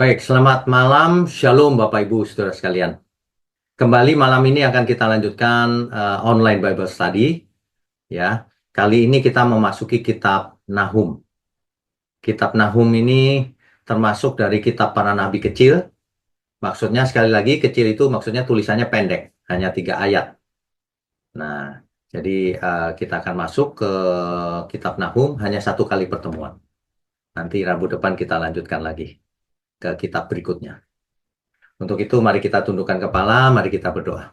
Baik, selamat malam, Shalom Bapak Ibu Saudara sekalian. Kembali malam ini akan kita lanjutkan online Bible Study, ya. Kali ini kita memasuki kitab Nahum. Kitab Nahum ini termasuk dari kitab para nabi kecil. Maksudnya sekali lagi kecil itu maksudnya tulisannya pendek, hanya 3 ayat. Nah, jadi kita akan masuk ke kitab Nahum hanya 1 kali pertemuan. Nanti Rabu depan kita lanjutkan lagi ke kitab berikutnya. Untuk itu mari kita tundukkan kepala, mari kita berdoa.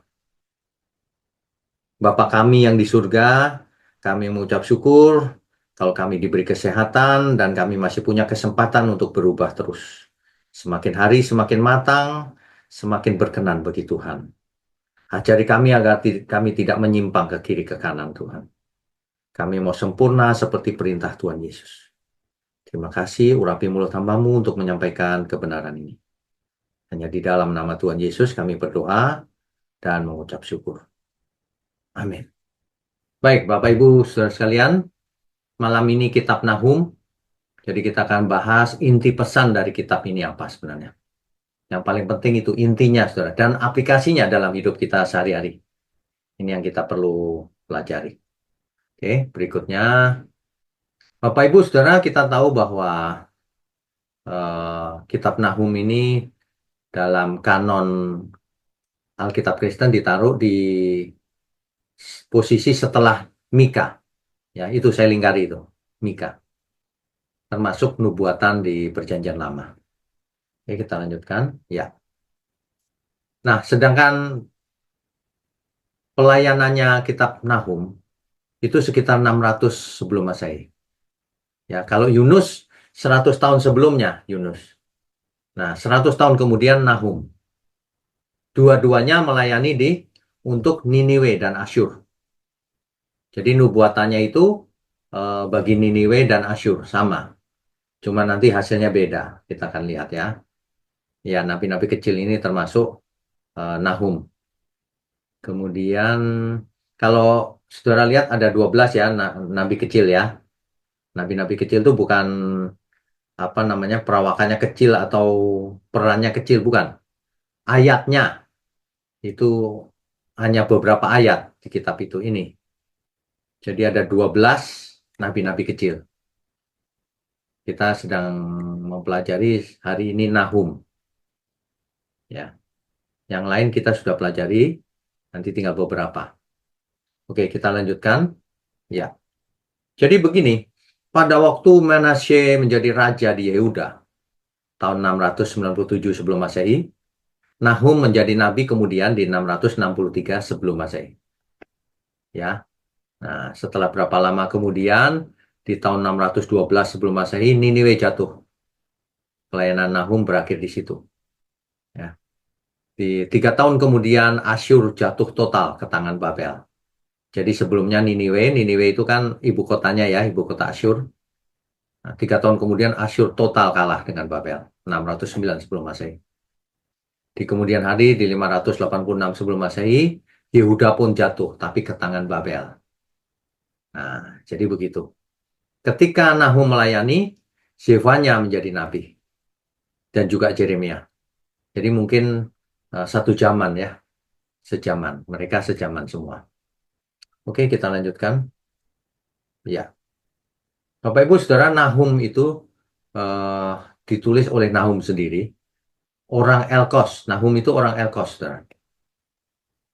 Bapa kami yang di surga, kami mengucap syukur kalau kami diberi kesehatan dan kami masih punya kesempatan untuk berubah terus. Semakin hari semakin matang, semakin berkenan bagi Tuhan. Ajari kami agar kami tidak menyimpang ke kiri ke kanan Tuhan. Kami mau sempurna seperti perintah Tuhan Yesus. Terima kasih urapi mulut hamba-Mu untuk menyampaikan kebenaran ini. Hanya di dalam nama Tuhan Yesus kami berdoa dan mengucap syukur. Amin. Baik, Bapak Ibu Saudara sekalian, malam ini kitab Nahum. Jadi kita akan bahas inti pesan dari kitab ini apa sebenarnya. Yang paling penting itu intinya, Saudara, dan aplikasinya dalam hidup kita sehari-hari. Ini yang kita perlu pelajari. Oke, berikutnya. Bapak Ibu Saudara, kita tahu bahwa kitab Nahum ini dalam kanon Alkitab Kristen ditaruh di posisi setelah Mika. Ya, itu saya lingkari itu, Mika. Termasuk nubuatan di Perjanjian Lama. Oke, kita lanjutkan. Ya. Nah, sedangkan pelayanannya kitab Nahum itu sekitar 600 sebelum Masehi. Ya, kalau Yunus 100 tahun sebelumnya Yunus. Nah, 100 tahun kemudian Nahum. Dua-duanya melayani untuk Niniwe dan Asyur. Jadi nubuatannya itu bagi Niniwe dan Asyur sama. Cuma nanti hasilnya beda. Kita akan lihat ya. Ya, nabi-nabi kecil ini termasuk Nahum. Kemudian kalau saudara lihat ada 12 ya nabi kecil ya. Nabi-nabi kecil itu bukan apa namanya perawakannya kecil atau perannya kecil, bukan. Ayatnya itu hanya beberapa ayat di kitab itu ini. Jadi ada 12 nabi-nabi kecil. Kita sedang mempelajari hari ini Nahum. Ya. Yang lain kita sudah pelajari, nanti tinggal beberapa. Oke, kita lanjutkan. Ya. Jadi begini, pada waktu Manasye menjadi raja di Yehuda tahun 697 sebelum Masehi, Nahum menjadi nabi kemudian di 663 sebelum Masehi. Ya. Nah, setelah berapa lama kemudian di tahun 612 sebelum Masehi Niniwe jatuh. Pelayanan Nahum berakhir di situ. Ya. Di 3 tahun kemudian Asyur jatuh total ke tangan Babel. Jadi sebelumnya Niniwe itu kan ibu kotanya ya, ibu kota Asyur. Nah, 3 tahun kemudian Asyur total kalah dengan Babel, 609 sebelum Masehi. Di kemudian hari di 586 sebelum Masehi, Yehuda pun jatuh, tapi ke tangan Babel. Nah, jadi begitu. Ketika Nahum melayani, Zefanya menjadi nabi. Dan juga Yeremia. Jadi mungkin satu zaman ya, sejaman. Mereka sejaman semua. Oke, kita lanjutkan. Ya. Bapak Ibu Saudara, Nahum itu eh, ditulis oleh Nahum sendiri. Orang Elkos. Nahum itu orang Elkos, Saudara.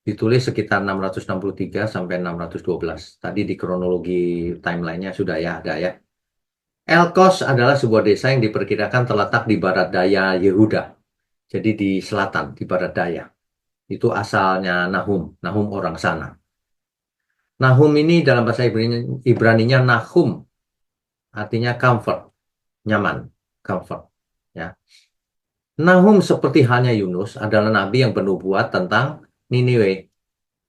Ditulis sekitar 663 sampai 612. Tadi di kronologi timeline-nya sudah ya ada ya. Elkos adalah sebuah desa yang diperkirakan terletak di barat daya Yehuda. Jadi di selatan, di barat daya. Itu asalnya Nahum. Nahum orang sana. Nahum ini dalam bahasa Ibraninya Nahum. Artinya comfort, nyaman, comfort. Ya. Nahum seperti halnya Yunus adalah nabi yang bernubuat tentang Niniwe,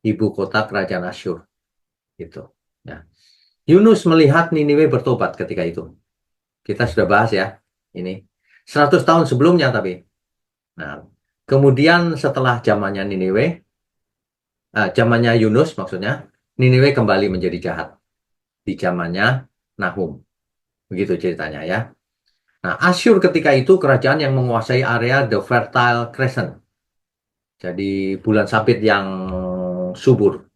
ibu kota kerajaan Asyur. Gitu. Ya. Yunus melihat Niniwe bertobat ketika itu. Kita sudah bahas ya, ini 100 tahun sebelumnya tapi. Nah, kemudian setelah zamannya Niniwe, zamannya Yunus maksudnya, Niniwe kembali menjadi jahat di zamannya Nahum. Begitu ceritanya ya. Nah, Asyur ketika itu kerajaan yang menguasai area The Fertile Crescent. Jadi bulan sabit yang subur.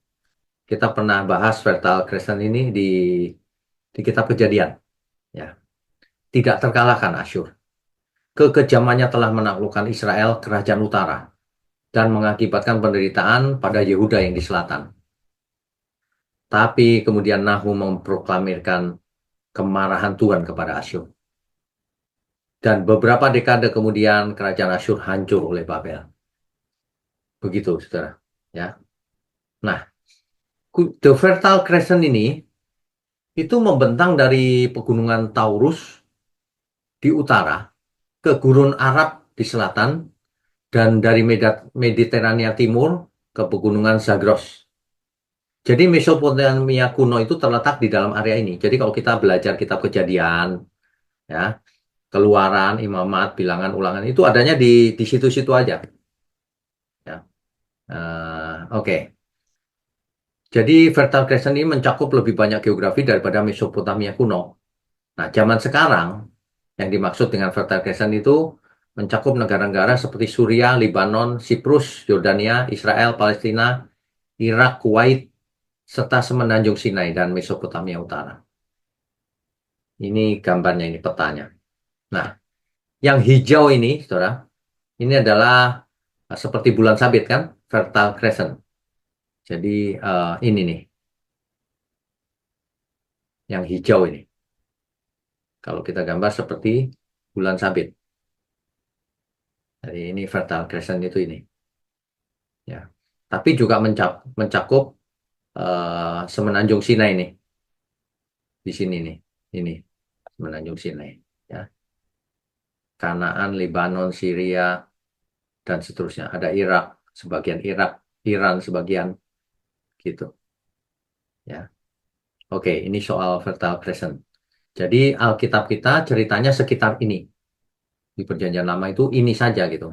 Kita pernah bahas Fertile Crescent ini di kitab Kejadian. Ya, tidak terkalahkan Asyur. Kekejamannya telah menaklukkan Israel, kerajaan utara, dan mengakibatkan penderitaan pada Yehuda yang di selatan. Tapi kemudian Nahum memproklamirkan kemarahan Tuhan kepada Asyur. Dan beberapa dekade kemudian kerajaan Asyur hancur oleh Babel. Begitu, saudara. Ya. Nah, The Fertile Crescent ini itu membentang dari pegunungan Taurus di utara ke gurun Arab di selatan dan dari Mediterania Timur ke pegunungan Zagros. Jadi Mesopotamia kuno itu terletak di dalam area ini. Jadi kalau kita belajar kitab Kejadian, ya, Keluaran, Imamat, Bilangan, Ulangan itu adanya di situ-situ aja. Ya. Oke. Jadi Fertile Crescent ini mencakup lebih banyak geografi daripada Mesopotamia kuno. Nah, zaman sekarang yang dimaksud dengan Fertile Crescent itu mencakup negara-negara seperti Suriah, Lebanon, Siprus, Yordania, Israel, Palestina, Irak, Kuwait, serta semenanjung Sinai dan Mesopotamia Utara. Ini gambarnya, ini petanya. Nah, yang hijau ini, saudara, ini adalah seperti bulan sabit kan, Fertile Crescent. Jadi ini nih, yang hijau ini. Kalau kita gambar seperti bulan sabit. Jadi ini Fertile Crescent itu ini. Ya. Tapi juga mencakup semenanjung Sinai nih. Di sini nih. Ini semenanjung Sinai. Ya. Kanaan, Lebanon, Syria, dan seterusnya. Ada Irak, sebagian Irak, Iran sebagian gitu. Ya. Oke, ini soal Fertile Crescent. Jadi Alkitab kita ceritanya sekitar ini. Di Perjanjian Lama itu ini saja gitu.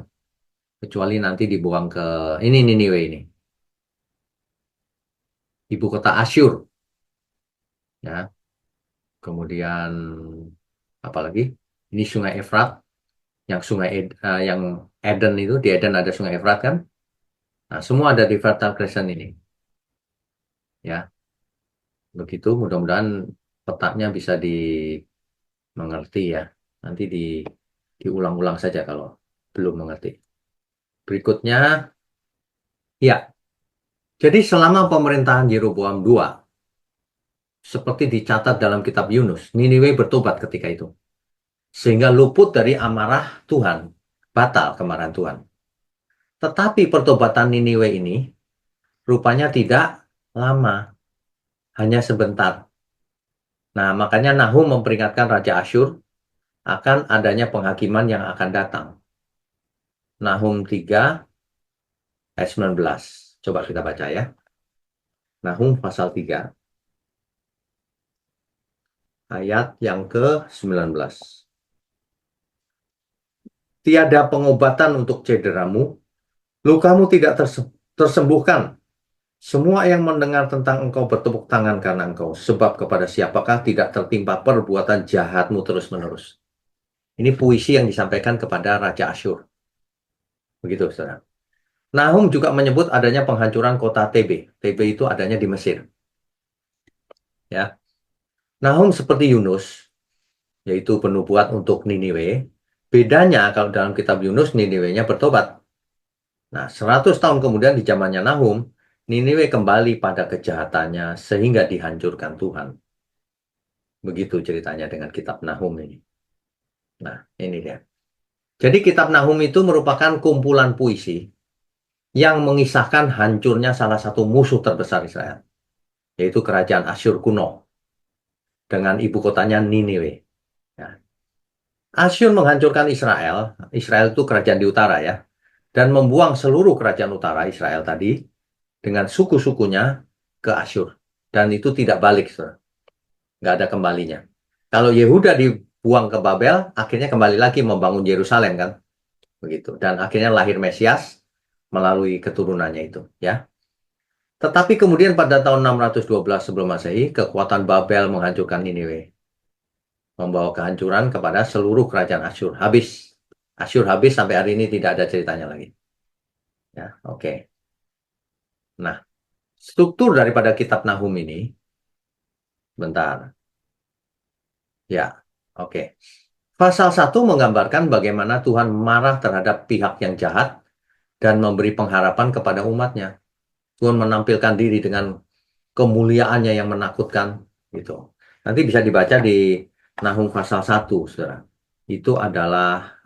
Kecuali nanti dibuang ke ini Niniwe ini. Ibu kota Asyur. Ya. Kemudian apa lagi? Ini Sungai Efrat, yang yang Eden itu di Eden ada Sungai Efrat kan? Nah, semua ada di Fertile Crescent ini. Ya, begitu. Mudah-mudahan petaknya bisa dimengerti ya. Nanti diulang-ulang saja kalau belum mengerti. Berikutnya, ya. Jadi selama pemerintahan Yeroboam II, seperti dicatat dalam kitab Yunus, Niniwe bertobat ketika itu. Sehingga luput dari amarah Tuhan. Batal kemarahan Tuhan. Tetapi pertobatan Niniwe ini rupanya tidak lama, hanya sebentar. Nah, makanya Nahum memperingatkan Raja Asyur akan adanya penghakiman yang akan datang. Nahum 3 ayat 19. Coba kita baca ya. Nahum pasal 3 ayat yang ke-19. Tiada pengobatan untuk cederamu, lukamu tidak tersembuhkan. Semua yang mendengar tentang engkau bertepuk tangan karena engkau, sebab kepada siapakah tidak tertimpa perbuatan jahatmu terus-menerus. Ini puisi yang disampaikan kepada Raja Asyur. Begitu, saudara. Nahum juga menyebut adanya penghancuran kota TB. TB itu adanya di Mesir. Ya. Nahum seperti Yunus, yaitu penubuat untuk Niniwe. Bedanya kalau dalam kitab Yunus, Niniwe-nya bertobat. Nah, 100 tahun kemudian di zamannya Nahum, Niniwe kembali pada kejahatannya sehingga dihancurkan Tuhan. Begitu ceritanya dengan kitab Nahum ini. Nah, ini dia. Jadi kitab Nahum itu merupakan kumpulan puisi yang mengisahkan hancurnya salah satu musuh terbesar Israel, yaitu kerajaan Asyur kuno dengan ibu kotanya Niniwe. Ya. Asyur menghancurkan Israel, Israel itu kerajaan di utara ya, dan membuang seluruh kerajaan utara Israel tadi dengan suku-sukunya ke Asyur. Dan itu tidak balik, saudara. Nggak ada kembalinya. Kalau Yehuda dibuang ke Babel, akhirnya kembali lagi membangun Yerusalem kan, begitu. Dan akhirnya lahir Mesias melalui keturunannya itu, ya. Tetapi kemudian pada tahun 612 sebelum Masehi, kekuatan Babel menghancurkan Niniwe. membawa kehancuran kepada seluruh kerajaan Asyur. Habis. Asyur habis sampai hari ini tidak ada ceritanya lagi. Ya, oke. Nah, struktur daripada kitab Nahum ini, bentar. Ya, oke. Pasal 1 menggambarkan bagaimana Tuhan marah terhadap pihak yang jahat dan memberi pengharapan kepada umatnya. Tuhan menampilkan diri dengan kemuliaannya yang menakutkan gitu. Nanti bisa dibaca di Nahum pasal 1, Saudara. Itu adalah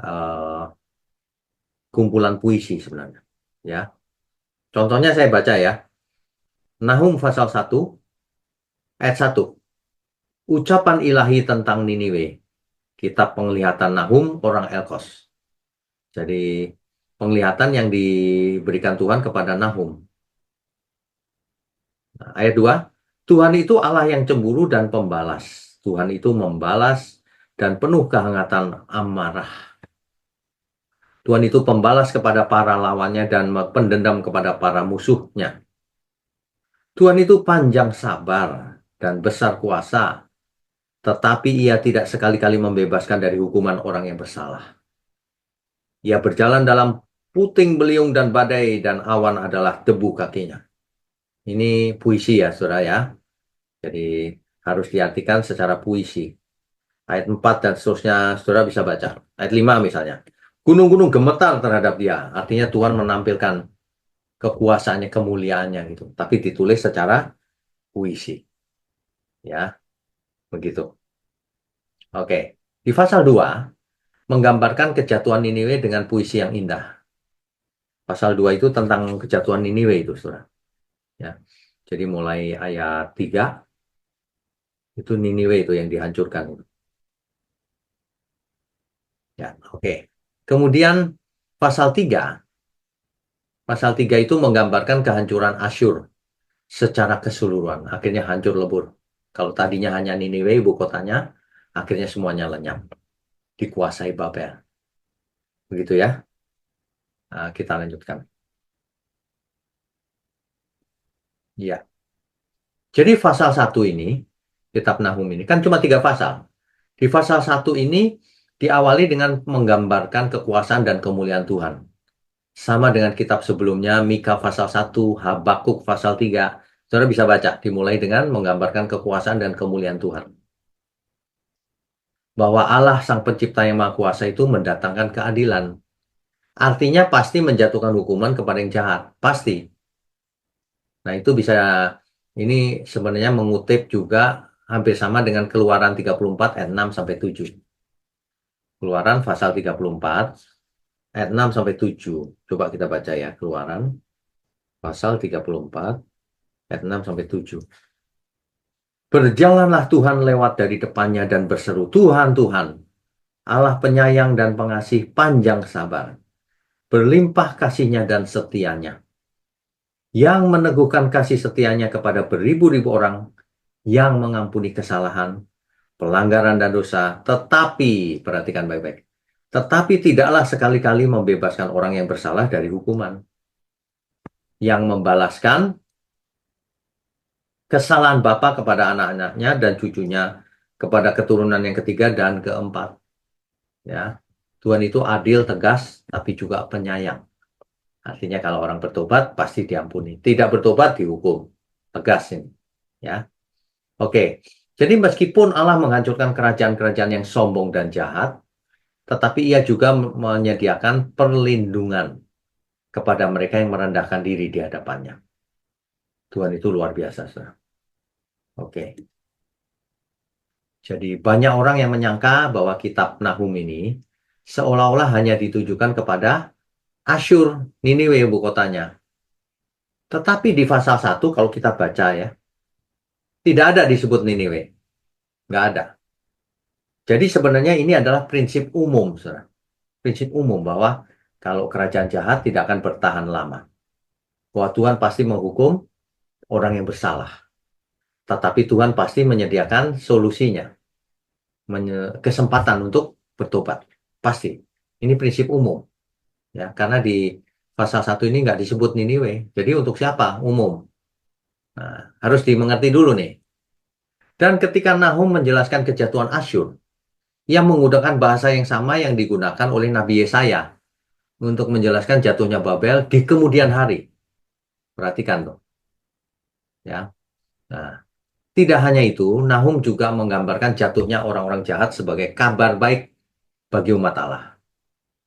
kumpulan puisi sebenarnya, ya. Contohnya saya baca ya. Nahum pasal 1 ayat 1. Ucapan ilahi tentang Niniwe. Kitab penglihatan Nahum orang Elkos. Jadi penglihatan yang diberikan Tuhan kepada Nahum. Nah, ayat 2. Tuhan itu Allah yang cemburu dan pembalas. Tuhan itu membalas dan penuh kehangatan amarah. Tuhan itu pembalas kepada para lawannya dan pendendam kepada para musuhnya. Tuhan itu panjang sabar dan besar kuasa, tetapi ia tidak sekali-kali membebaskan dari hukuman orang yang bersalah. Ia berjalan dalam puting beliung dan badai, dan awan adalah debu kakinya. Ini puisi ya, saudara ya. Jadi harus diartikan secara puisi. Ayat 4 dan seterusnya, saudara bisa baca. Ayat 5 misalnya. Gunung-gunung gemetar terhadap dia. Artinya Tuhan menampilkan kekuasaannya, kemuliaannya gitu. Tapi ditulis secara puisi. Ya, begitu. Oke. Di pasal 2, menggambarkan kejatuhan Niniwe dengan puisi yang indah. Pasal 2 itu tentang kejatuhan Niniwe itu, saudara. Ya. Jadi mulai ayat 3, itu Niniwe itu yang dihancurkan. Ya, oke. Kemudian pasal 3. Pasal 3 itu menggambarkan kehancuran Asyur secara keseluruhan. Akhirnya hancur lebur. Kalau tadinya hanya Niniwe, ibu kotanya, akhirnya semuanya lenyap. Dikuasai Babel. Begitu ya. Nah, kita lanjutkan. Ya. Jadi pasal 1 ini, kitab Nahum ini, kan cuma 3 pasal. Di pasal 1 ini diawali dengan menggambarkan kekuasaan dan kemuliaan Tuhan. Sama dengan kitab sebelumnya, Mika pasal 1, Habakuk pasal 3. Saudara bisa baca, dimulai dengan menggambarkan kekuasaan dan kemuliaan Tuhan. Bahwa Allah Sang Pencipta yang Maha Kuasa itu mendatangkan keadilan. Artinya pasti menjatuhkan hukuman kepada yang jahat. Pasti. Nah itu bisa, ini sebenarnya mengutip juga hampir sama dengan Keluaran 34 ayat 6 sampai 7. Keluaran pasal 34 ayat 6 sampai 7. Coba kita baca ya, Keluaran pasal 34 ayat 6 sampai 7. Berjalanlah Tuhan lewat dari depannya dan berseru, Tuhan, Tuhan, Allah penyayang dan pengasih, panjang sabar, berlimpah kasihnya dan setianya, yang meneguhkan kasih setianya kepada beribu-ribu orang, yang mengampuni kesalahan, pelanggaran dan dosa, tetapi, perhatikan baik-baik, tetapi tidaklah sekali-kali membebaskan orang yang bersalah dari hukuman, yang membalaskan kesalahan bapa kepada anak-anaknya dan cucunya, kepada keturunan yang ketiga dan keempat. Ya, Tuhan itu adil, tegas, tapi juga penyayang. Artinya kalau orang bertobat pasti diampuni, tidak bertobat dihukum. Tegas ini. Ya, oke. Jadi meskipun Allah menghancurkan kerajaan-kerajaan yang sombong dan jahat, tetapi Ia juga menyediakan perlindungan kepada mereka yang merendahkan diri di hadapannya. Tuhan itu luar biasa, saudara. Oke. Jadi banyak orang yang menyangka bahwa kitab Nahum ini seolah-olah hanya ditujukan kepada Asyur, Niniwe ibu kotanya. Tetapi di pasal 1 kalau kita baca ya, tidak ada disebut Niniwe. Nggak ada. Jadi sebenarnya ini adalah prinsip umum, saudara. Prinsip umum bahwa kalau kerajaan jahat tidak akan bertahan lama. Bahwa Tuhan pasti menghukum orang yang bersalah. Tetapi Tuhan pasti menyediakan solusinya. Kesempatan untuk bertobat. Pasti. Ini prinsip umum. Ya, karena di pasal 1 ini nggak disebut Niniwe. Jadi untuk siapa? Umum. Nah, harus dimengerti dulu nih. Dan ketika Nahum menjelaskan kejatuhan Asyur, yang menggunakan bahasa yang sama yang digunakan oleh Nabi Yesaya untuk menjelaskan jatuhnya Babel di kemudian hari. Perhatikan tuh, ya. Nah, tidak hanya itu, Nahum juga menggambarkan jatuhnya orang-orang jahat sebagai kabar baik bagi umat Allah.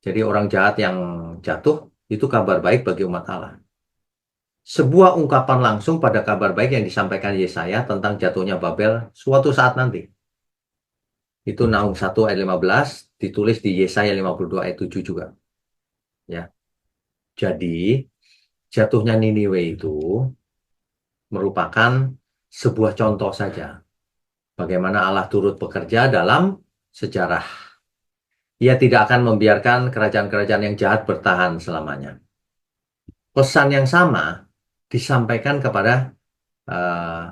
Jadi orang jahat yang jatuh itu kabar baik bagi umat Allah. Sebuah ungkapan langsung pada kabar baik yang disampaikan Yesaya tentang jatuhnya Babel suatu saat nanti. Itu Nahum 1 ayat 15, ditulis di Yesaya 52 ayat 7 juga. Ya. Jadi, jatuhnya Niniwe itu merupakan sebuah contoh saja. Bagaimana Allah turut bekerja dalam sejarah. Ia tidak akan membiarkan kerajaan-kerajaan yang jahat bertahan selamanya. Pesan yang sama disampaikan eh,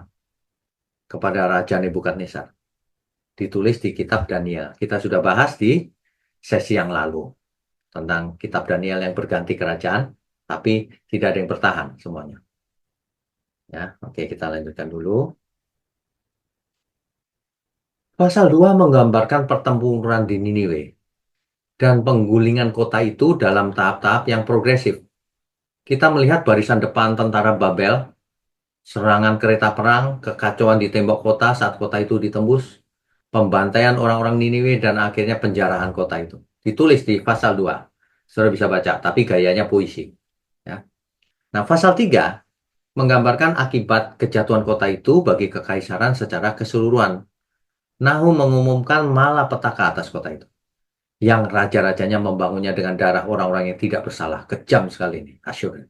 kepada Raja Nebukadnezar. Ditulis di kitab Daniel. Kita sudah bahas di sesi yang lalu tentang kitab Daniel yang berganti kerajaan, tapi tidak ada yang bertahan semuanya. Ya, oke, kita lanjutkan dulu. Pasal 2 menggambarkan pertempuran di Niniwe dan penggulingan kota itu dalam tahap-tahap yang progresif. Kita melihat barisan depan tentara Babel, serangan kereta perang, kekacauan di tembok kota saat kota itu ditembus, pembantaian orang-orang Niniwe, dan akhirnya penjarahan kota itu. Ditulis di pasal 2. Saudara bisa baca, tapi gayanya puisi. Ya. Nah, pasal 3 menggambarkan akibat kejatuhan kota itu bagi kekaisaran secara keseluruhan. Nahum mengumumkan malapetaka atas kota itu, yang raja-rajanya membangunnya dengan darah orang-orang yang tidak bersalah. Kejam sekali ini, Asyur.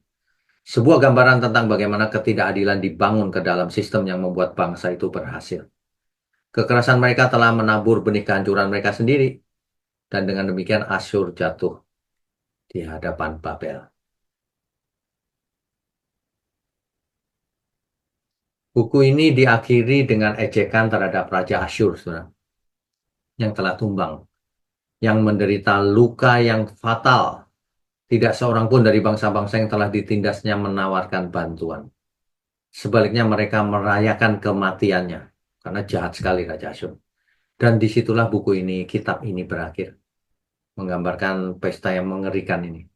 Sebuah gambaran tentang bagaimana ketidakadilan dibangun ke dalam sistem yang membuat bangsa itu berhasil. Kekerasan mereka telah menabur benih kehancuran mereka sendiri, dan dengan demikian Asyur jatuh di hadapan Babel. Buku ini diakhiri dengan ejekan terhadap Raja Asyur, saudara, yang telah tumbang, yang menderita luka yang fatal. Tidak seorang pun dari bangsa-bangsa yang telah ditindasnya menawarkan bantuan. Sebaliknya mereka merayakan kematiannya, karena jahat sekali Raja Asyur. Dan disitulah buku ini, kitab ini berakhir. Menggambarkan pesta yang mengerikan ini.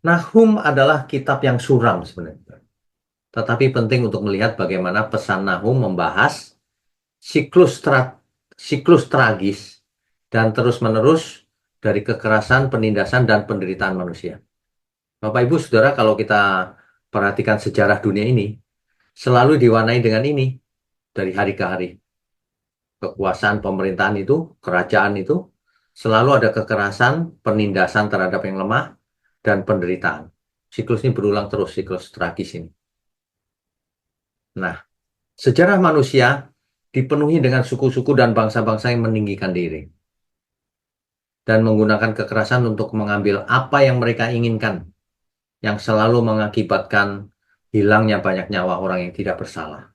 Nahum adalah kitab yang suram sebenarnya. Tetapi penting untuk melihat bagaimana pesan Nahum membahas siklus, siklus tragis dan terus-menerus dari kekerasan, penindasan, dan penderitaan manusia. Bapak Ibu Saudara, kalau kita perhatikan sejarah dunia ini, selalu diwarnai dengan ini dari hari ke hari. Kekuasaan pemerintahan itu, kerajaan itu, selalu ada kekerasan, penindasan terhadap yang lemah, dan penderitaan. Siklus ini berulang terus, siklus tragis ini. Nah, sejarah manusia dipenuhi dengan suku-suku dan bangsa-bangsa yang meninggikan diri dan menggunakan kekerasan untuk mengambil apa yang mereka inginkan, yang selalu mengakibatkan hilangnya banyak nyawa orang yang tidak bersalah.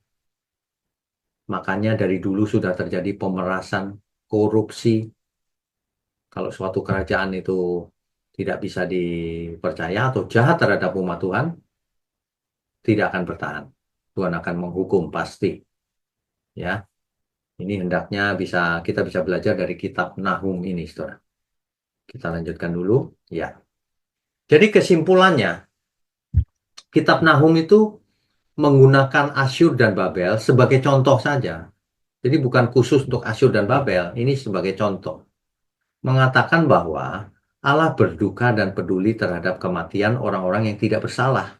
Makanya dari dulu sudah terjadi pemerasan, korupsi. Kalau suatu kerajaan itu tidak bisa dipercaya atau jahat terhadap umat Tuhan, tidak akan bertahan. Tuhan akan menghukum pasti. Ya, ini hendaknya kita bisa belajar dari kitab Nahum ini, saudara. Kita lanjutkan dulu. Ya. Jadi kesimpulannya, kitab Nahum itu menggunakan Asyur dan Babel sebagai contoh saja. Jadi bukan khusus untuk Asyur dan Babel, ini sebagai contoh. Mengatakan bahwa Allah berduka dan peduli terhadap kematian orang-orang yang tidak bersalah.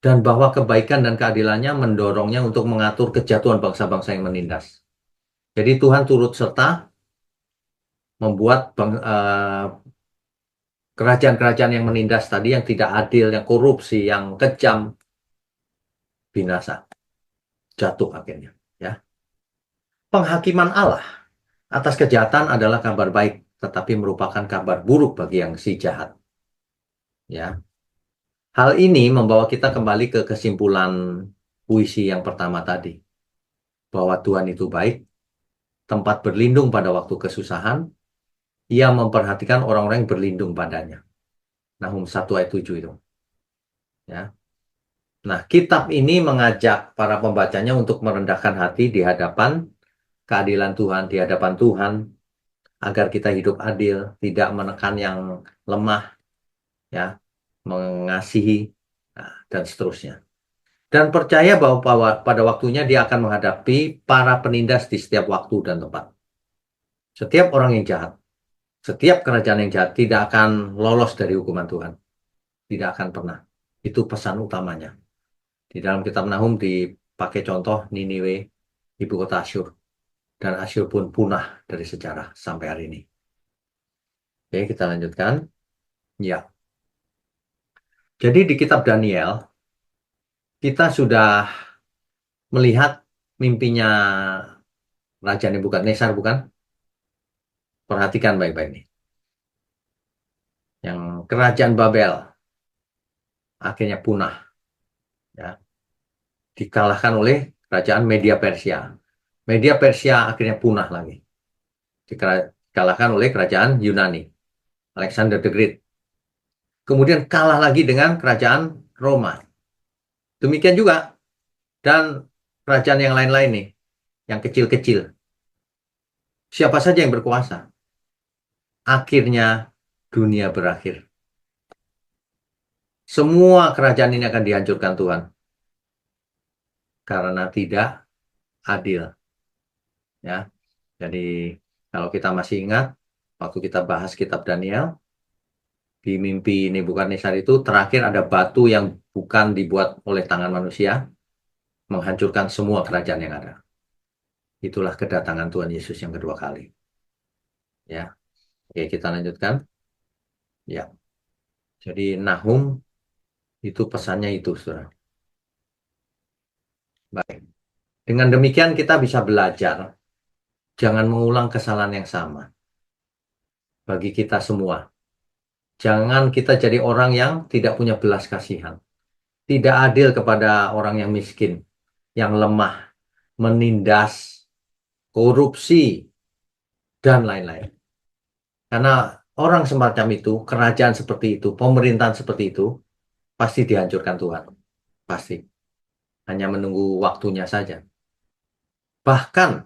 Dan bahwa kebaikan dan keadilannya mendorongnya untuk mengatur kejatuhan bangsa-bangsa yang menindas. Jadi Tuhan turut serta membuat kerajaan-kerajaan yang menindas tadi, yang tidak adil, yang korupsi, yang kejam, binasa, jatuh akhirnya. Ya. Penghakiman Allah atas kejahatan adalah kabar baik, tetapi merupakan kabar buruk bagi yang si jahat. Ya. Hal ini membawa kita kembali ke kesimpulan puisi yang pertama tadi, bahwa Tuhan itu baik, tempat berlindung pada waktu kesusahan, ia memperhatikan orang-orang yang berlindung padanya. Nahum 1 ayat 7 itu. Ya. Nah, kitab ini mengajak para pembacanya untuk merendahkan hati di hadapan keadilan Tuhan di hadapan Tuhan, agar kita hidup adil, tidak menekan yang lemah, ya, mengasihi, nah, dan seterusnya. Dan percaya bahwa pada waktunya dia akan menghadapi para penindas di setiap waktu dan tempat. Setiap orang yang jahat, setiap kerajaan yang jahat tidak akan lolos dari hukuman Tuhan. Tidak akan pernah. Itu pesan utamanya. Di dalam kitab Nahum dipakai contoh Niniwe, ibu kota Asyur. Dan Asyur pun punah dari sejarah sampai hari ini. Oke, kita lanjutkan. Ya. Jadi di kitab Daniel, kita sudah melihat mimpinya Raja Nebukadnezar, bukan? Perhatikan baik-baik nih. Yang kerajaan Babel akhirnya punah, ya, dikalahkan oleh kerajaan Media Persia. Media Persia akhirnya punah lagi, dikalahkan oleh kerajaan Yunani, Alexander the Great. Kemudian kalah lagi dengan kerajaan Roma. Demikian juga dan kerajaan yang lain-lain nih, yang kecil-kecil. Siapa saja yang berkuasa, akhirnya dunia berakhir. Semua kerajaan ini akan dihancurkan Tuhan karena tidak adil, ya. Jadi kalau kita masih ingat waktu kita bahas kitab Daniel, di mimpi Nebukadnezar itu terakhir ada batu yang bukan dibuat oleh tangan manusia menghancurkan semua kerajaan yang ada. Itulah kedatangan Tuhan Yesus yang kedua kali. Ya. Oke, kita lanjutkan. Ya. Jadi Nahum itu pesannya itu, Saudara. Baik. Dengan demikian kita bisa belajar jangan mengulang kesalahan yang sama bagi kita semua. Jangan kita jadi orang yang tidak punya belas kasihan. Tidak adil kepada orang yang miskin, yang lemah, menindas, korupsi, dan lain-lain. Karena orang semacam itu, kerajaan seperti itu, pemerintahan seperti itu, pasti dihancurkan Tuhan. Pasti. Hanya menunggu waktunya saja. Bahkan,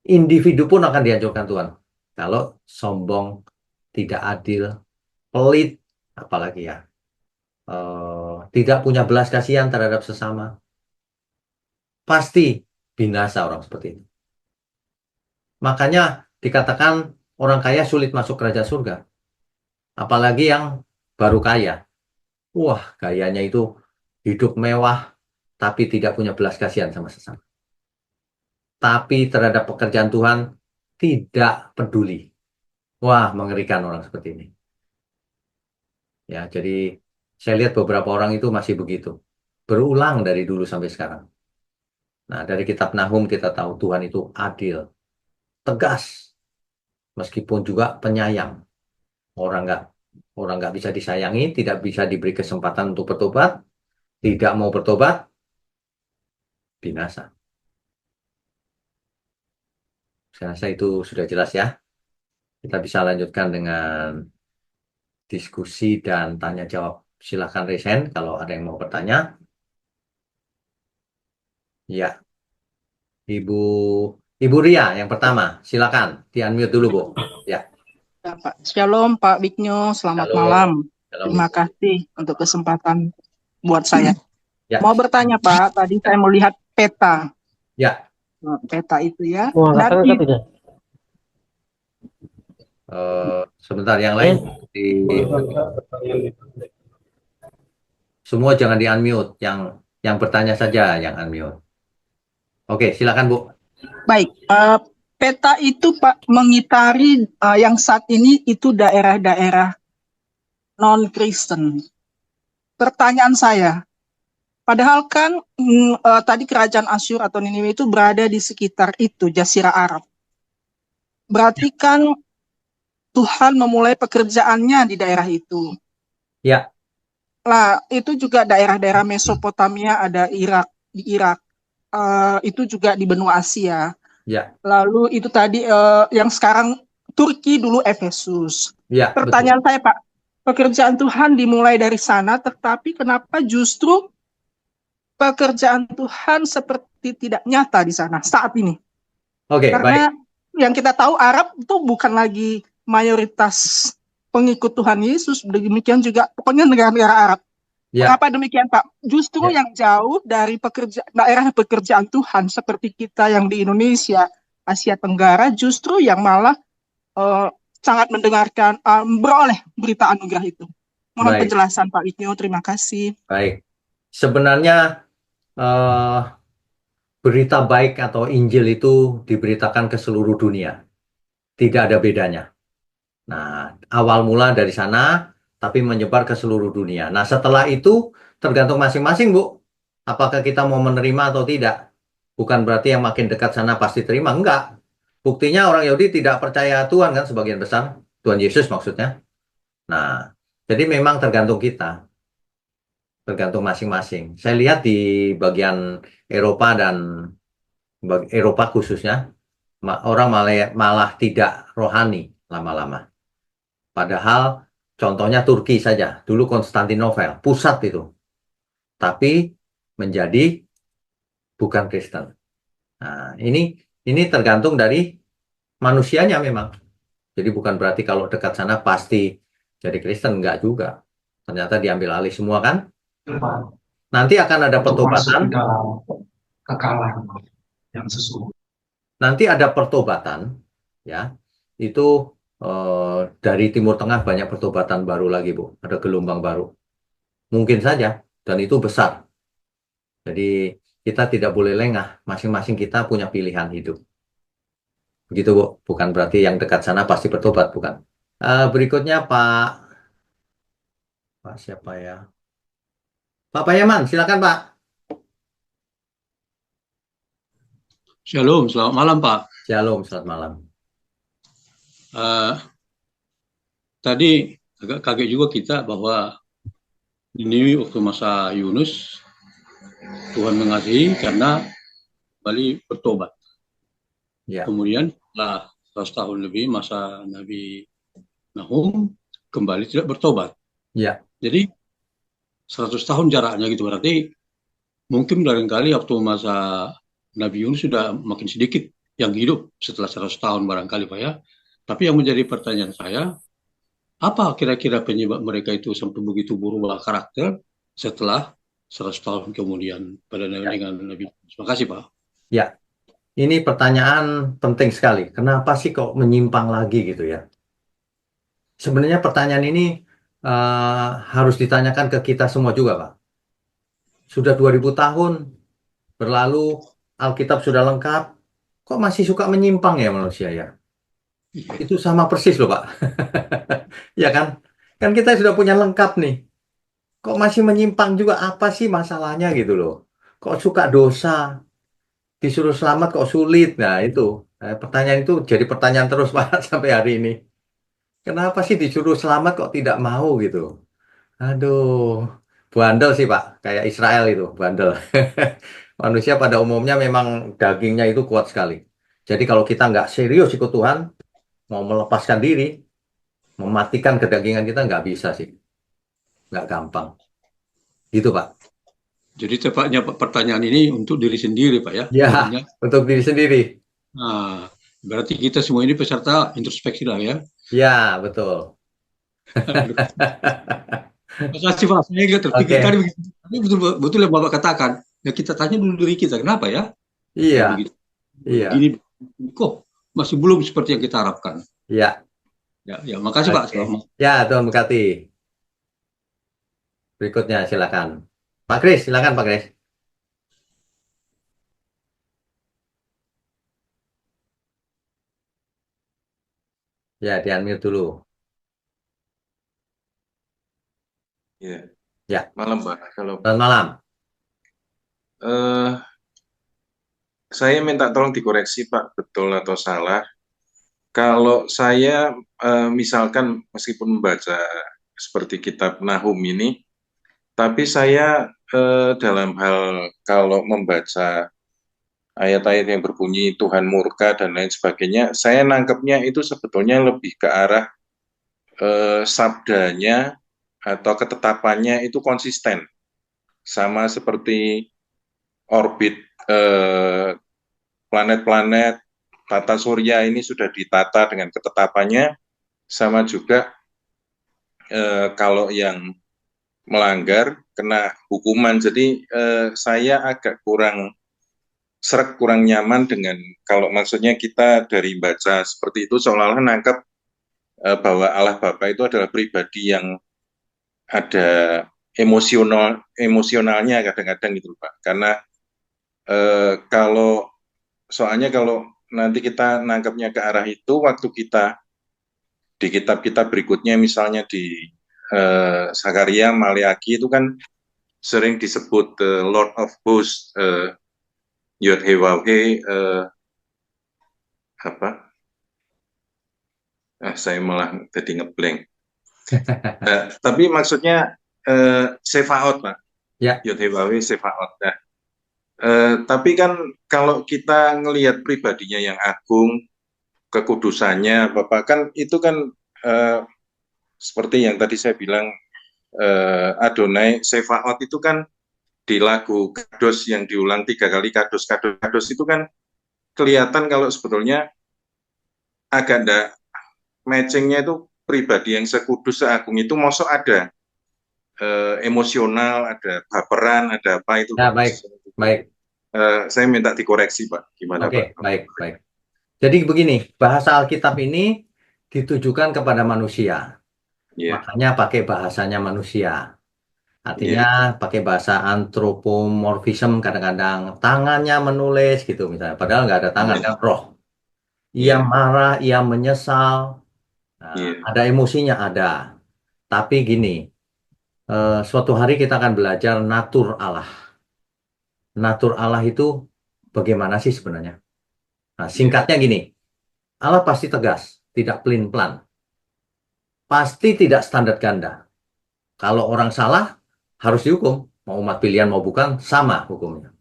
individu pun akan dihancurkan Tuhan. Kalau sombong, tidak adil, pelit, apalagi ya, tidak punya belas kasihan terhadap sesama, pasti binasa orang seperti itu. Makanya dikatakan orang kaya sulit masuk kerajaan surga. Apalagi yang baru kaya. Wah, gayanya itu hidup mewah, tapi tidak punya belas kasihan sama sesama. Tapi terhadap pekerjaan Tuhan, tidak peduli. Wah, mengerikan orang seperti ini. Ya, jadi saya lihat beberapa orang itu masih begitu. Berulang dari dulu sampai sekarang. Nah, dari kitab Nahum kita tahu Tuhan itu adil, tegas, meskipun juga penyayang. Orang nggak bisa disayangi, tidak bisa diberi kesempatan untuk bertobat, tidak mau bertobat, binasa. Saya rasa itu sudah jelas ya. Kita bisa lanjutkan dengan diskusi dan tanya jawab. Silakan Resen kalau ada yang mau bertanya. Ya, Ibu Ibu Ria yang pertama. Silakan di-unmute dulu, Bu. Ya. Ya, Pak. Shalom Pak Bigno, selamat Halo. malam. Halo. Terima kasih untuk kesempatan buat saya. Ya. Mau bertanya Pak, tadi saya melihat peta. Ya. Peta itu ya. Dan Sebentar yang lain semua jangan di-unmute, yang bertanya saja yang unmute. Oke, silakan Bu. Baik, peta itu Pak mengitari yang saat ini itu daerah-daerah non-Kristen. Pertanyaan saya, padahal kan tadi kerajaan Asyur atau Niniwe itu berada di sekitar itu, Jazirah Arab. Berarti kan Tuhan memulai pekerjaannya di daerah itu. Ya. Nah, itu juga daerah-daerah Mesopotamia, ada Irak, di Irak. Itu juga di benua Asia. Ya. Lalu itu tadi yang sekarang Turki, dulu Efesus. Ya, pertanyaan betul. Saya Pak, pekerjaan Tuhan dimulai dari sana, tetapi kenapa justru pekerjaan Tuhan seperti tidak nyata di sana saat ini? Oke, baik. Karena yang kita tahu Arab itu bukan lagi mayoritas pengikut Tuhan Yesus, demikian juga pokoknya negara-negara Arab. Ya, Mengapa demikian, Pak? Justru ya, yang jauh dari daerah pekerjaan Tuhan seperti kita yang di Indonesia, Asia Tenggara, justru yang malah eh, sangat mendengarkan, beroleh berita anugerah itu. Mohon baik, penjelasan Pak Ignyo, terima kasih. baik. Sebenarnya eh, berita baik atau Injil itu diberitakan ke seluruh dunia. Tidak ada bedanya. Nah, awal mula dari sana, tapi menyebar ke seluruh dunia. Nah, setelah itu tergantung masing-masing, Bu. Apakah kita mau menerima atau tidak? Bukan berarti yang makin dekat sana pasti terima. Enggak. Buktinya orang Yahudi tidak percaya Tuhan kan sebagian besar. Tuhan Yesus maksudnya. Nah, jadi memang tergantung kita. Tergantung masing-masing. Saya lihat di bagian Eropa dan Eropa khususnya, orang malah tidak rohani lama-lama. Padahal contohnya Turki saja, dulu Konstantinopel, pusat itu, tapi menjadi bukan Kristen. Nah, ini tergantung dari manusianya memang. Jadi bukan berarti kalau dekat sana pasti jadi Kristen, enggak juga. Ternyata diambil alih semua kan. Nanti akan ada untuk masuk pertobatan, di dalam kekalahan yang sesungguhnya. nanti ada pertobatan, ya. Itu dari Timur Tengah banyak pertobatan baru lagi, Bu. Ada gelombang baru. Mungkin saja, dan itu besar. Jadi kita tidak boleh lengah, masing-masing kita punya pilihan hidup. Begitu, Bu. Bukan berarti yang dekat sana pasti bertobat, bukan. Berikutnya Pak siapa ya? Pak Payaman, silakan Pak. Shalom, selamat malam Pak. Shalom, selamat malam. Eh, Tadi agak kaget juga kita bahwa ini waktu masa Yunus, Tuhan mengasihi karena kembali bertobat. Ya, Kemudian setelah 100 tahun lebih masa Nabi Nahum, kembali tidak bertobat. ya, Jadi 100 tahun jaraknya gitu, berarti mungkin barangkali waktu masa Nabi Yunus sudah makin sedikit yang hidup setelah 100 tahun barangkali Pak ya. Tapi yang menjadi pertanyaan saya, apa kira-kira penyebab mereka itu sampai begitu berubah karakter setelah 100 tahun kemudian pada ya, dengan Nabi? Terima kasih Pak. ya. Ini pertanyaan penting sekali. Kenapa sih kok menyimpang lagi gitu ya? Sebenarnya pertanyaan ini harus ditanyakan ke kita semua juga, Pak. Sudah 2000 tahun berlalu, Alkitab sudah lengkap, kok masih suka menyimpang ya manusia ya? Itu sama persis loh, Pak. Ya kan? Kan kita sudah punya lengkap nih. Kok masih menyimpang juga? Apa sih masalahnya gitu loh? Kok suka dosa? Disuruh selamat kok sulit? Nah, itu. Pertanyaan itu jadi pertanyaan terus, Pak, sampai hari ini. Kenapa sih disuruh selamat kok tidak mau gitu? Aduh, bandel sih Pak, kayak Israel itu, bandel. Manusia pada umumnya memang dagingnya itu kuat sekali. Jadi kalau kita nggak serius ikut Tuhan, mau melepaskan diri, mematikan kedagingan kita nggak bisa sih, nggak gampang. Gitu Pak. Jadi tepatnya pertanyaan ini untuk diri sendiri Pak ya. Ya, Jadinya, untuk diri sendiri. nah, berarti kita semua ini peserta introspeksi lah ya. Ya, betul. Terima kasih Pak, saya nggak terpikir tadi Oke, begitu. Ini betul, betul yang Bapak katakan. Ya kita tanya dulu diri kita, kenapa ya? Ya iya, begitu. iya, Begini, kok masih belum seperti yang kita harapkan. iya. Ya, ya, makasih Pak. Oke. Selamat. Ya, Tuhan berkati. Berikutnya silakan. Pak Kris, silakan Pak Kris. Ya, di-unmute dulu. Ya, Ya, malam Pak. Kalau selamat malam. eh, saya minta tolong dikoreksi Pak, betul atau salah. Kalau saya misalkan meskipun membaca seperti kitab Nahum ini, tapi saya dalam hal kalau membaca ayat-ayat yang berbunyi Tuhan murka dan lain sebagainya, saya nangkepnya itu sebetulnya lebih ke arah sabdanya atau ketetapannya itu konsisten, sama seperti orbit eh, planet-planet, tata surya ini sudah ditata dengan ketetapannya, sama juga kalau yang melanggar kena hukuman. Jadi saya agak kurang kurang nyaman dengan kalau maksudnya kita dari baca seperti itu seolah-olah nangkep bahwa Allah Bapa itu adalah pribadi yang ada emosionalnya kadang-kadang gitu Pak. Karena soalnya kalau nanti kita nangkepnya ke arah itu, waktu kita di kitab-kitab berikutnya misalnya di Zakaria, Maleaki itu kan sering disebut Lord of Hosts, Yod-Heh-Waw-Heh, apa? Saya malah jadi ngeblank. Tapi maksudnya Sefaot, Pak. Ya. Yod-Heh-Waw-Heh, Sefaot. Nah, tapi kan kalau kita ngelihat pribadinya yang agung, kekudusannya, Bapak, kan itu kan seperti yang tadi saya bilang, Adonai Sefaot itu kan di lagu Kados yang diulang 3 kali, Kados, Kados, Kados itu kan kelihatan kalau sebetulnya agak enggak matchingnya itu pribadi yang sekudus, seagung itu mosok ada emosional, ada baperan, ada apa itu. Ya, Pak. baik. Saya minta dikoreksi Pak, gimana Oke, Pak? baik. Jadi begini, bahasa Alkitab ini ditujukan kepada manusia. Iya, Makanya pakai bahasanya manusia. Artinya pakai bahasa antropomorfism, kadang-kadang tangannya menulis gitu misalnya. Padahal nggak ada tangan, Iya. kan roh. Ia Iya. marah, ia menyesal. Nah, Iya. ada emosinya, ada. Tapi gini, suatu hari kita akan belajar natur Allah. Natur Allah itu bagaimana sih sebenarnya? Nah, singkatnya gini, Allah pasti tegas, tidak pelin-pelan. Pasti tidak standar ganda. Kalau orang salah, harus dihukum. Mau umat pilihan mau bukan, sama hukumnya.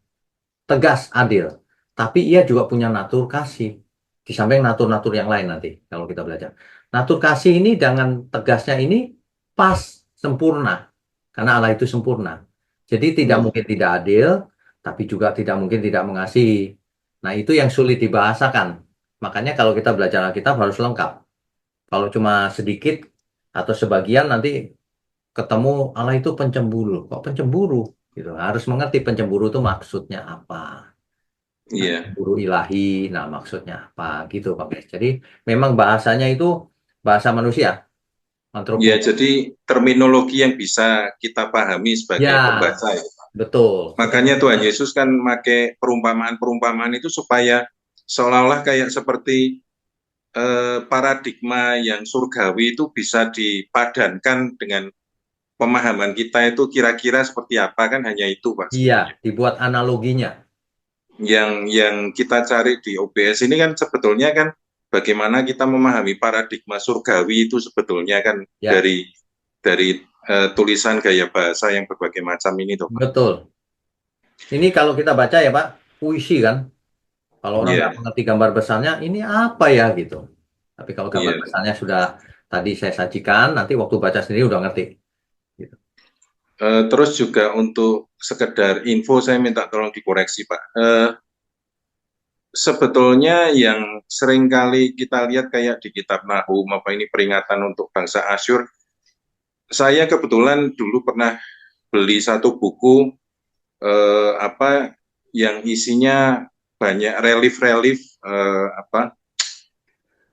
Tegas, adil. Tapi ia juga punya natur kasih. Di samping natur-natur yang lain nanti, kalau kita belajar. Natur kasih ini dengan tegasnya ini pas, sempurna. Karena Allah itu sempurna. Jadi tidak mungkin tidak adil, tapi juga tidak mungkin tidak mengasihi. Nah, itu yang sulit dibahasakan. Makanya kalau kita belajar Alkitab harus lengkap. Kalau cuma sedikit atau sebagian nanti ketemu Allah itu pencemburu. Kok pencemburu? Gitu. Harus mengerti pencemburu itu maksudnya apa. Iya. Pencemburu ilahi, nah maksudnya apa gitu Pak Bes. Jadi memang bahasanya itu bahasa manusia. Ya, jadi terminologi yang bisa kita pahami sebagai Ya, pembaca ya. betul. Makanya Tuhan Yesus kan pakai perumpamaan-perumpamaan itu supaya seolah-olah kayak seperti paradigma yang surgawi itu bisa dipadankan dengan pemahaman kita itu kira-kira seperti apa, kan hanya itu Pak. Iya, dibuat analoginya. Yang kita cari di OBS ini kan sebetulnya kan bagaimana kita memahami paradigma surgawi itu sebetulnya kan Ya. dari tulisan gaya bahasa yang berbagai macam ini tuh Pak. Betul. Ini kalau kita baca ya Pak, puisi kan. Kalau orang nggak mengerti gambar besarnya, ini apa ya gitu. Tapi kalau gambar besarnya sudah tadi saya sajikan, nanti waktu baca sendiri udah ngerti. Gitu. Terus juga untuk sekedar info saya minta tolong dikoreksi Pak. Sebetulnya yang sering kali kita lihat kayak di kitab Nahum apa ini peringatan untuk bangsa Asyur. Saya kebetulan dulu pernah beli satu buku apa yang isinya banyak relief-relief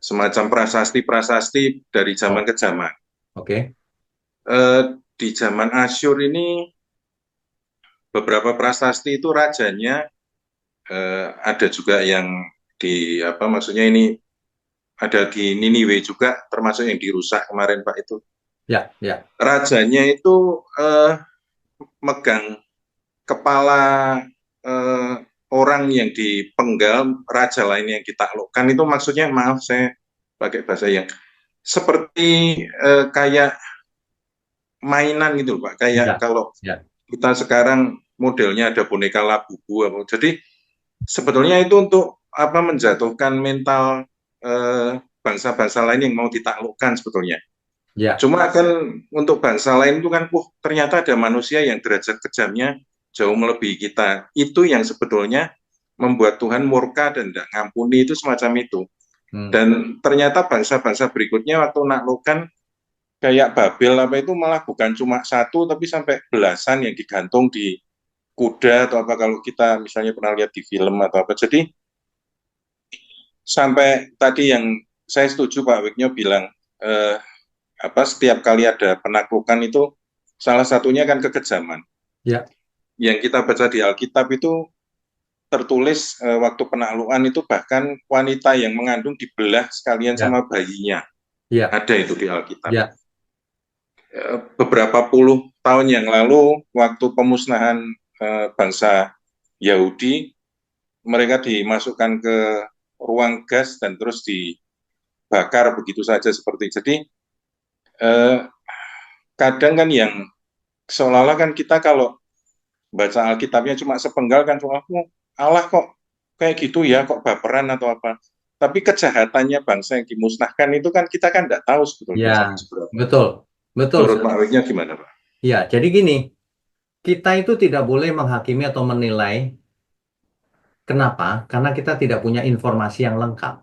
semacam prasasti-prasasti dari zaman ke zaman. Oke. Di zaman Asyur ini beberapa prasasti itu rajanya ada juga yang di maksudnya ini ada di Niniwe juga, termasuk yang dirusak kemarin Pak itu. Ya. Rajanya itu megang kepala orang yang dipenggal, raja lain yang ditaklukkan itu maksudnya, maaf saya pakai bahasa yang seperti kayak mainan gitu Pak, kayak kalau kita sekarang modelnya ada boneka Labubu. Jadi sebetulnya itu untuk menjatuhkan mental bangsa-bangsa lain yang mau ditaklukkan sebetulnya. Ya. Cuma kan untuk bangsa lain itu kan, ternyata ada manusia yang derajat kejamnya jauh melebihi kita. Itu yang sebetulnya membuat Tuhan murka dan tidak ngampuni itu semacam itu. Hmm. Dan ternyata bangsa-bangsa berikutnya waktu naklukan kayak Babel apa itu malah bukan cuma satu tapi sampai belasan yang digantung di kuda atau apa kalau kita misalnya pernah lihat di film atau apa. Jadi sampai tadi yang saya setuju Pak Wiknyo bilang setiap kali ada penaklukan itu salah satunya kan kekejaman. Ya. Yang kita baca di Alkitab itu tertulis waktu penaklukan itu bahkan wanita yang mengandung dibelah sekalian Ya. sama bayinya. Ya. Ada itu di Alkitab. Ya. Beberapa puluh tahun yang lalu waktu pemusnahan bangsa Yahudi, mereka dimasukkan ke ruang gas dan terus dibakar begitu saja seperti. Jadi kadang kan yang seolah-olah kan kita kalau baca Alkitabnya cuma sepenggal kan cuma Allah kok kayak gitu ya, kok baperan atau apa. Tapi kejahatannya bangsa yang dimusnahkan itu kan kita kan tidak tahu sebetulnya. Ya, betul. Menurut Pak Wiknya gimana Pak? Ya, jadi gini, kita itu tidak boleh menghakimi atau menilai. Kenapa? Karena kita tidak punya informasi yang lengkap.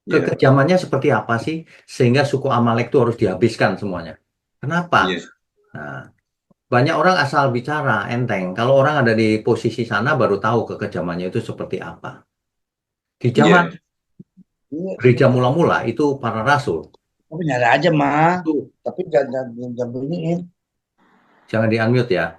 Ya, Kekejamannya seperti apa sih? Sehingga suku Amalek itu harus dihabiskan semuanya. Kenapa? ya, Nah, banyak orang asal bicara enteng. Kalau orang ada di posisi sana baru tahu kekejamannya itu seperti apa. Di zaman gereja mula-mula itu para rasul. Tapi nyala aja mah, Itu tapi jangan bunyiin. jangan di-unmute ya.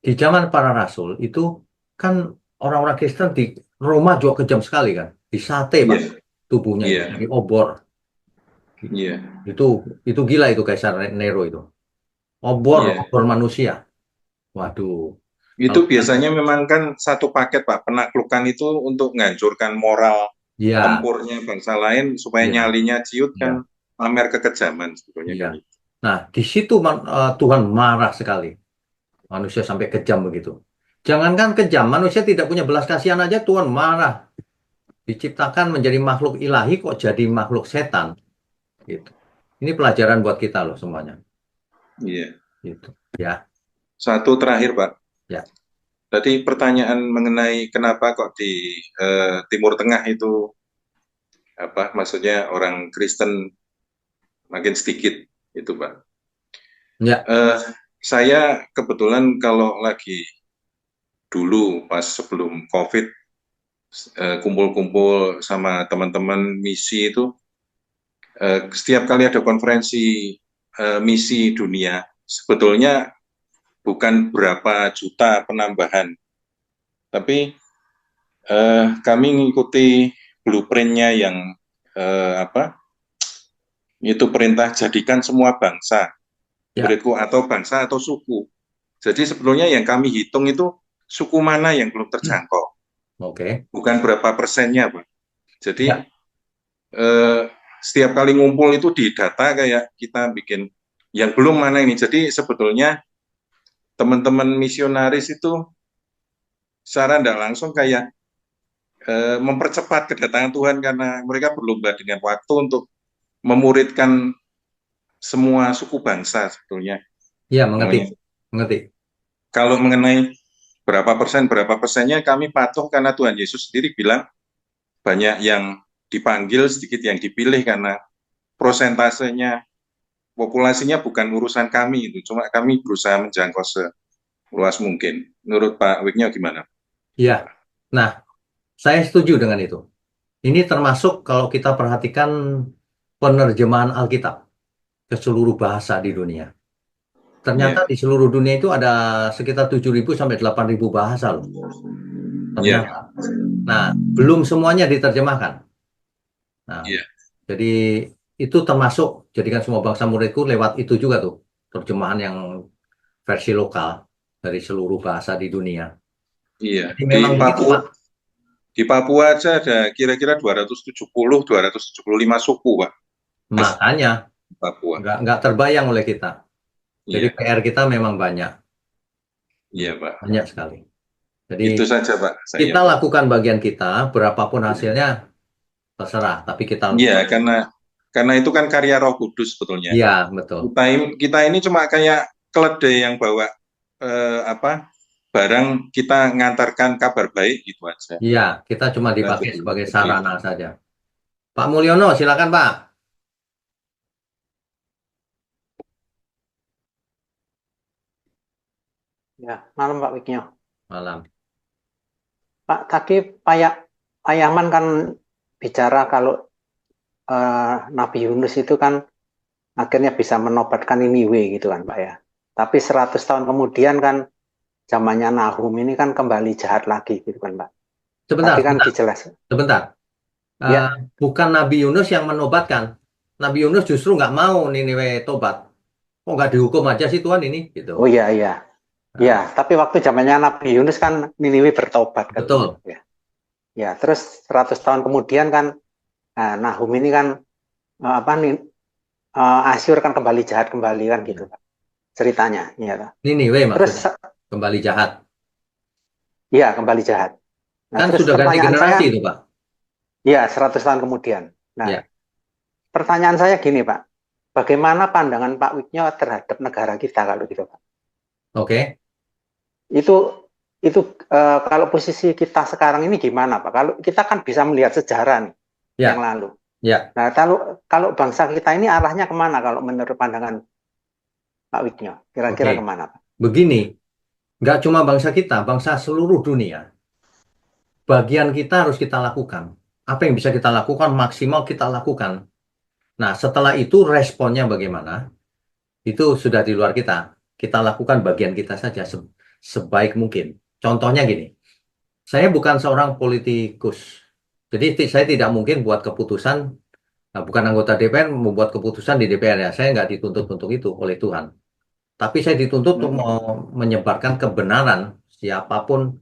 Di zaman para rasul itu kan orang-orang Kristen di Roma juga kejam sekali kan. Disate Pak, tubuhnya Iya. itu, diobor. Iya. Itu gila itu Kaisar Nero itu. Obor manusia. Waduh. Itu biasanya memang kan satu paket Pak, penaklukan itu untuk menghancurkan moral Ya, tempurnya bangsa lain supaya Iya. nyalinya ciut kan pamer kekejaman sebetulnya. Iya. Kan. Nah, di situ Tuhan marah sekali. Manusia sampai kejam begitu. Jangankan kejam, manusia tidak punya belas kasihan aja Tuhan marah. Diciptakan menjadi makhluk ilahi kok jadi makhluk setan. Gitu. Ini pelajaran buat kita loh semuanya. Iya. Gitu. Ya. Satu terakhir Pak. Ya. Tadi pertanyaan mengenai kenapa kok di Timur Tengah itu maksudnya orang Kristen makin sedikit itu Pak. Ya. Saya kebetulan kalau lagi dulu pas sebelum COVID kumpul-kumpul sama teman-teman misi itu setiap kali ada konferensi misi dunia sebetulnya bukan berapa juta penambahan, tapi kami mengikuti blueprint-nya yang itu perintah jadikan semua bangsa muridku atau bangsa atau suku. Jadi sebetulnya yang kami hitung itu suku mana yang belum terjangkau. Oke. Bukan berapa persennya, Pak. Jadi setiap kali ngumpul itu di data kayak kita bikin yang belum mana ini. Jadi sebetulnya teman-teman misionaris itu secara tidak langsung kayak mempercepat kedatangan Tuhan karena mereka berlomba dengan waktu untuk memuridkan semua suku bangsa sebetulnya. Iya, mengerti. Kalau mengenai berapa persennya kami patuh karena Tuhan Yesus sendiri bilang banyak yang dipanggil, sedikit yang dipilih karena prosentasenya populasinya bukan urusan kami itu, cuma kami berusaha menjangkau seluas mungkin. Menurut Pak Wiknyo gimana? Iya. Nah, saya setuju dengan itu. Ini termasuk kalau kita perhatikan penerjemahan Alkitab ke seluruh bahasa di dunia. Ternyata di seluruh dunia itu ada sekitar 7.000 sampai 8.000 bahasa loh. Ternyata. Nah, belum semuanya diterjemahkan. Nah, jadi itu termasuk jadikan semua bangsa muridku lewat itu juga tuh terjemahan yang versi lokal dari seluruh bahasa di dunia. Iya. Jadi memang di Papua aja ada kira-kira 275 suku, Pak. Makanya Papua. nggak terbayang oleh kita. Jadi PR kita memang banyak. Iya, Pak. Banyak sekali. Jadi itu saja, Pak. Kita lakukan bagian kita, berapapun hasilnya terserah. Tapi kita iya, karena itu kan karya Roh Kudus sebetulnya. Iya, betul. Kita ini cuma kayak keledai yang bawa barang kita ngantarkan kabar baik gitu aja. Iya, kita cuma Kita dipakai jadi sebagai seperti itu. sarana saja. Pak Mulyono, silakan Pak. Ya, malam Pak Wiknya. Malam. Pak, tadi Pak Yaman kan bicara kalau Nabi Yunus itu kan akhirnya bisa menobatkan Niniwe gitu kan Pak ya. Tapi 100 tahun kemudian kan zamannya Nahum ini kan kembali jahat lagi gitu kan Pak. Sebentar, Tadi kan sebentar, dijelaskan. sebentar. Ya, Bukan Nabi Yunus yang menobatkan. Nabi Yunus justru nggak mau Niniwe tobat. Kok nggak dihukum aja sih Tuhan ini? Gitu. oh iya iya. Ya, tapi waktu zamannya Nabi Yunus kan Niniwe bertobat kan. Betul. Ya. Ya, terus 100 tahun kemudian kan Nahum ini kan Asyur kan kembali jahat kembali kan gitu Pak. Ceritanya, ya. Niniwe Terus maksudnya kembali jahat. iya kembali jahat. Nah, Kan terus sudah ganti pertanyaan generasi saya, itu Pak. ya 100 tahun kemudian. Nah, Ya. pertanyaan saya gini Pak, bagaimana pandangan Pak Wiknya terhadap negara kita kalau gitu Pak? Oke. Itu kalau posisi kita sekarang ini gimana Pak? Kalau kita kan bisa melihat sejarah nih Ya. yang lalu. Ya. Nah, kalau bangsa kita ini arahnya kemana kalau menurut pandangan Pak Wiknya? Kira-kira Oke. kemana Pak? Begini, nggak cuma bangsa kita, bangsa seluruh dunia. Bagian kita harus kita lakukan. Apa yang bisa kita lakukan, maksimal kita lakukan. Nah, setelah itu responnya bagaimana? Itu sudah di luar kita. Kita lakukan bagian kita saja sebaik mungkin. Contohnya gini, saya bukan seorang politikus. Jadi saya tidak mungkin buat keputusan, bukan anggota DPR membuat keputusan di DPR ya. Saya nggak dituntut untuk itu oleh Tuhan. Tapi saya dituntut untuk menyebarkan kebenaran siapapun,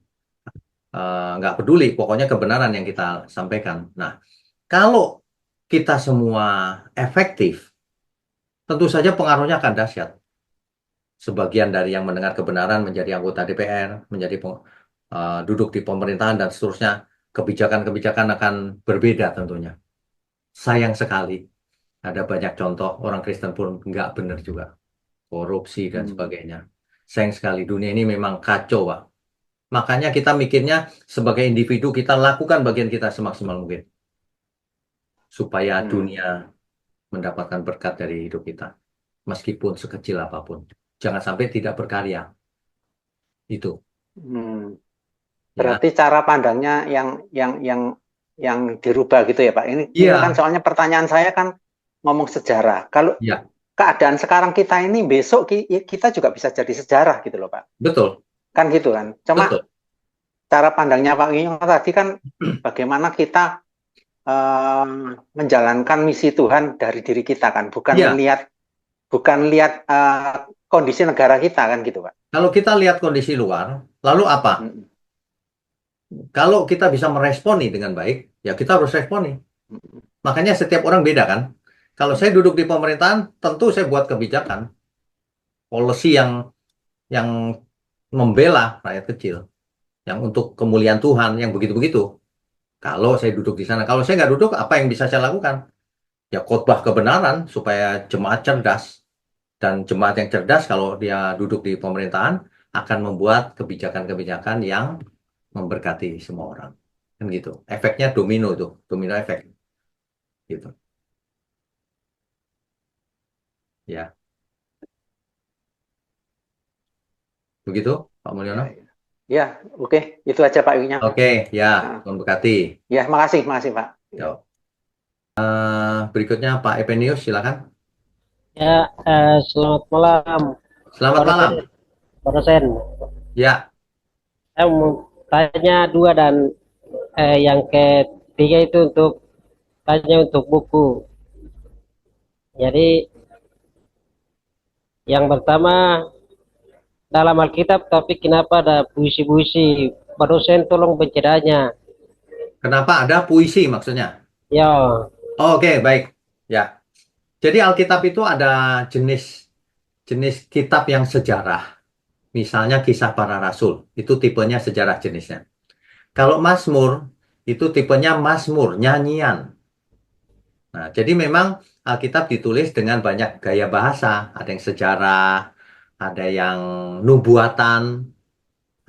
nggak peduli, pokoknya kebenaran yang kita sampaikan. Nah, kalau kita semua efektif, tentu saja pengaruhnya akan dahsyat. Sebagian dari yang mendengar kebenaran menjadi anggota DPR, menjadi duduk di pemerintahan dan seterusnya, kebijakan-kebijakan akan berbeda tentunya. Sayang sekali, ada banyak contoh orang Kristen pun nggak benar juga. Korupsi dan sebagainya. Sayang sekali, dunia ini memang kacau, Pak. Makanya kita mikirnya sebagai individu kita lakukan bagian kita semaksimal mungkin. Supaya dunia mendapatkan berkat dari hidup kita. Meskipun sekecil apapun. Jangan sampai tidak berkarya. Itu. Berarti cara pandangnya yang dirubah gitu ya Pak. Ini kan soalnya pertanyaan saya kan ngomong sejarah. Kalau keadaan sekarang kita ini besok kita juga bisa jadi sejarah gitu loh Pak. Betul. Kan gitu kan. Cuma cara pandangnya Pak Wiyong tadi kan bagaimana kita menjalankan misi Tuhan dari diri kita kan, bukan lihat kondisi negara kita kan gitu Pak. Kalau kita lihat kondisi luar, lalu apa? Kalau kita bisa meresponi dengan baik, ya kita harus responi. Makanya setiap orang beda kan. Kalau saya duduk di pemerintahan, tentu saya buat kebijakan, policy yang membela rakyat kecil, yang untuk kemuliaan Tuhan, yang begitu-begitu. Kalau saya duduk di sana, kalau saya nggak duduk, apa yang bisa saya lakukan? Ya khotbah kebenaran supaya jemaat cerdas. Dan jemaat yang cerdas kalau dia duduk di pemerintahan akan membuat kebijakan-kebijakan yang memberkati semua orang. Kan gitu. Efeknya domino itu, domino efek. Gitu. Ya. Begitu, Pak Mulyono? Ya, oke. Itu aja Pak Wiknya. Oke, ya, Tuhan berkati. Ya, makasih Pak. Berikutnya Pak Epenius, silakan. Ya, selamat malam. Selamat malam. Pak dosen. Ya. Saya mau tanya dua dan yang ketiga itu tanya untuk buku. Jadi yang pertama dalam Alkitab, tapi kenapa ada puisi-puisi? Pak dosen tolong bacaannya. Kenapa ada puisi maksudnya? Ya. Oke, baik. Ya. Jadi Alkitab itu ada jenis kitab yang sejarah. Misalnya Kisah Para Rasul, itu tipenya sejarah jenisnya. Kalau Mazmur, itu tipenya Mazmur, nyanyian. Nah, jadi memang Alkitab ditulis dengan banyak gaya bahasa. Ada yang sejarah, ada yang nubuatan,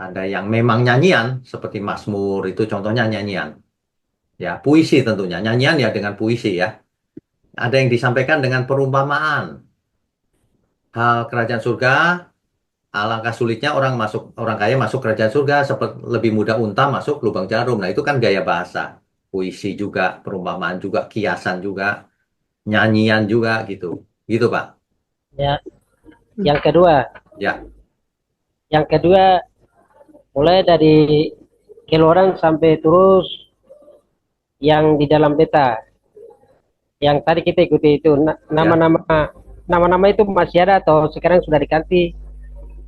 ada yang memang nyanyian seperti Mazmur itu contohnya nyanyian. Ya, puisi tentunya. Nyanyian ya dengan puisi ya. Ada yang disampaikan dengan perumpamaan. Hal kerajaan surga, alangkah sulitnya orang kaya masuk kerajaan surga seperti lebih mudah unta masuk lubang jarum. Nah, itu kan gaya bahasa. Puisi juga, perumpamaan juga, kiasan juga, nyanyian juga gitu. Gitu, Pak. Ya, yang kedua, Ya. yang kedua mulai dari keluaran sampai terus yang di dalam peta. Yang tadi kita ikuti itu nama-nama itu masih ada atau sekarang sudah diganti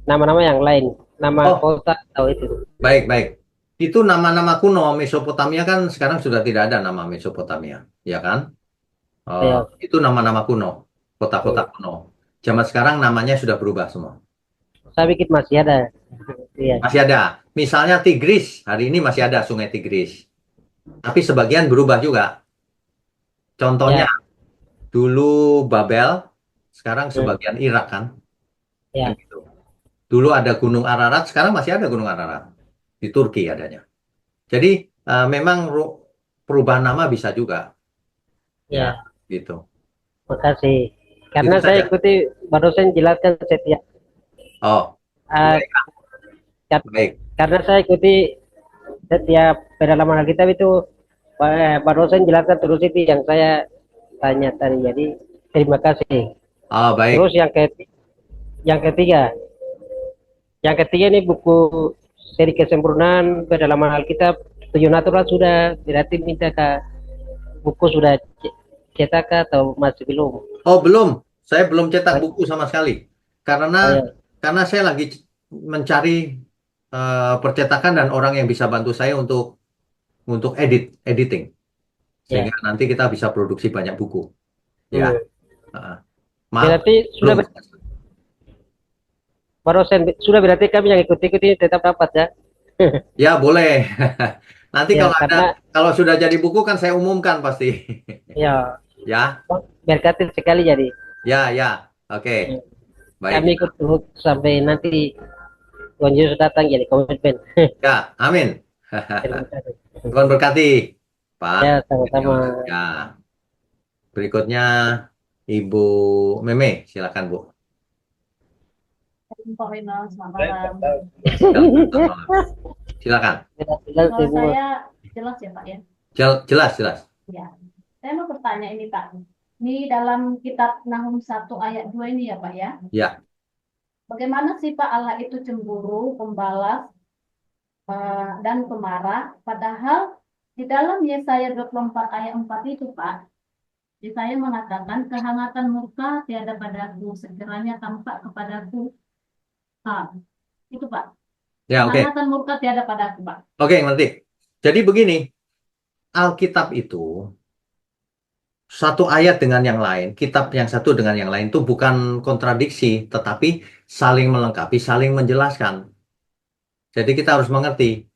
nama-nama yang lain, nama Oh, kota atau itu. baik, baik. Itu nama-nama kuno Mesopotamia kan sekarang sudah tidak ada nama Mesopotamia, ya kan? Ya, Itu nama-nama kuno, kota-kota kuno. Zaman sekarang namanya sudah berubah semua. saya pikir masih ada. Iya, Masih ada. Misalnya Tigris, hari ini masih ada Sungai Tigris. Tapi sebagian berubah juga. Contohnya ya, dulu Babel, sekarang hmm, sebagian Irak kan? Kan ya, gitu. Dulu ada Gunung Ararat, sekarang masih ada Gunung Ararat. Di Turki adanya. Jadi memang perubahan nama bisa juga. Ya, ya. gitu. Makasih. Itu Karena saya saja. ikuti barusan jelaskan setiap Oh, uh, baik, baik. karena saya ikuti setiap pedalaman Alkitab itu barusan jelaskan terus itu yang saya tanya tadi. Jadi terima kasih. Oh, baik. Terus yang ketiga ini buku seri kesempurnaan pedalaman Alkitab 7 natural sudah berarti minta ke buku sudah cetak atau masih belum? Oh, belum. Saya belum cetak Oh buku sama sekali. Karena ya, karena saya lagi mencari percetakan dan orang yang bisa bantu saya untuk editing ya. sehingga nanti kita bisa produksi banyak buku. Ya, Hmm. Heeh. Maaf, Berarti belum. sudah berarti kami yang ikut-ikut ini tetap dapat ya. Ya, boleh. Nanti Ya, karena kalau sudah jadi buku kan saya umumkan pasti. ya Ya, berkati sekali jadi. ya, ya. Oke, Ya, baik. kami ikut terus sampai nanti Tuhan Yesus datang jadi komitmen. Ya, amin. Terima kasih. Tuhan berkati, Pak. Ya, sama-sama. Ya, berikutnya Ibu Meme, silakan Bu. Pak Wino, selamat malam. Silakan. Jelas Kalau semua. saya jelas ya Pak ya. Jelas, jelas. Ya, saya mau bertanya ini Pak. Ini dalam kitab Nahum 1 ayat 2 ini ya Pak ya. Ya. Bagaimana sih Pak Allah itu cemburu, pembalas, dan pemarah. Padahal di dalam Yesaya 24 ayat 4 itu Pak, Yesaya mengatakan kehangatan murka tiada padaku, sekiranya tampak kepadaku. Itu Pak. Ya, oke. Kehangatan murka tiada padaku Pak. Oke, ngerti. Jadi begini, Alkitab itu satu ayat dengan yang lain, kitab yang satu dengan yang lain itu bukan kontradiksi, tetapi saling melengkapi, saling menjelaskan. Jadi kita harus mengerti.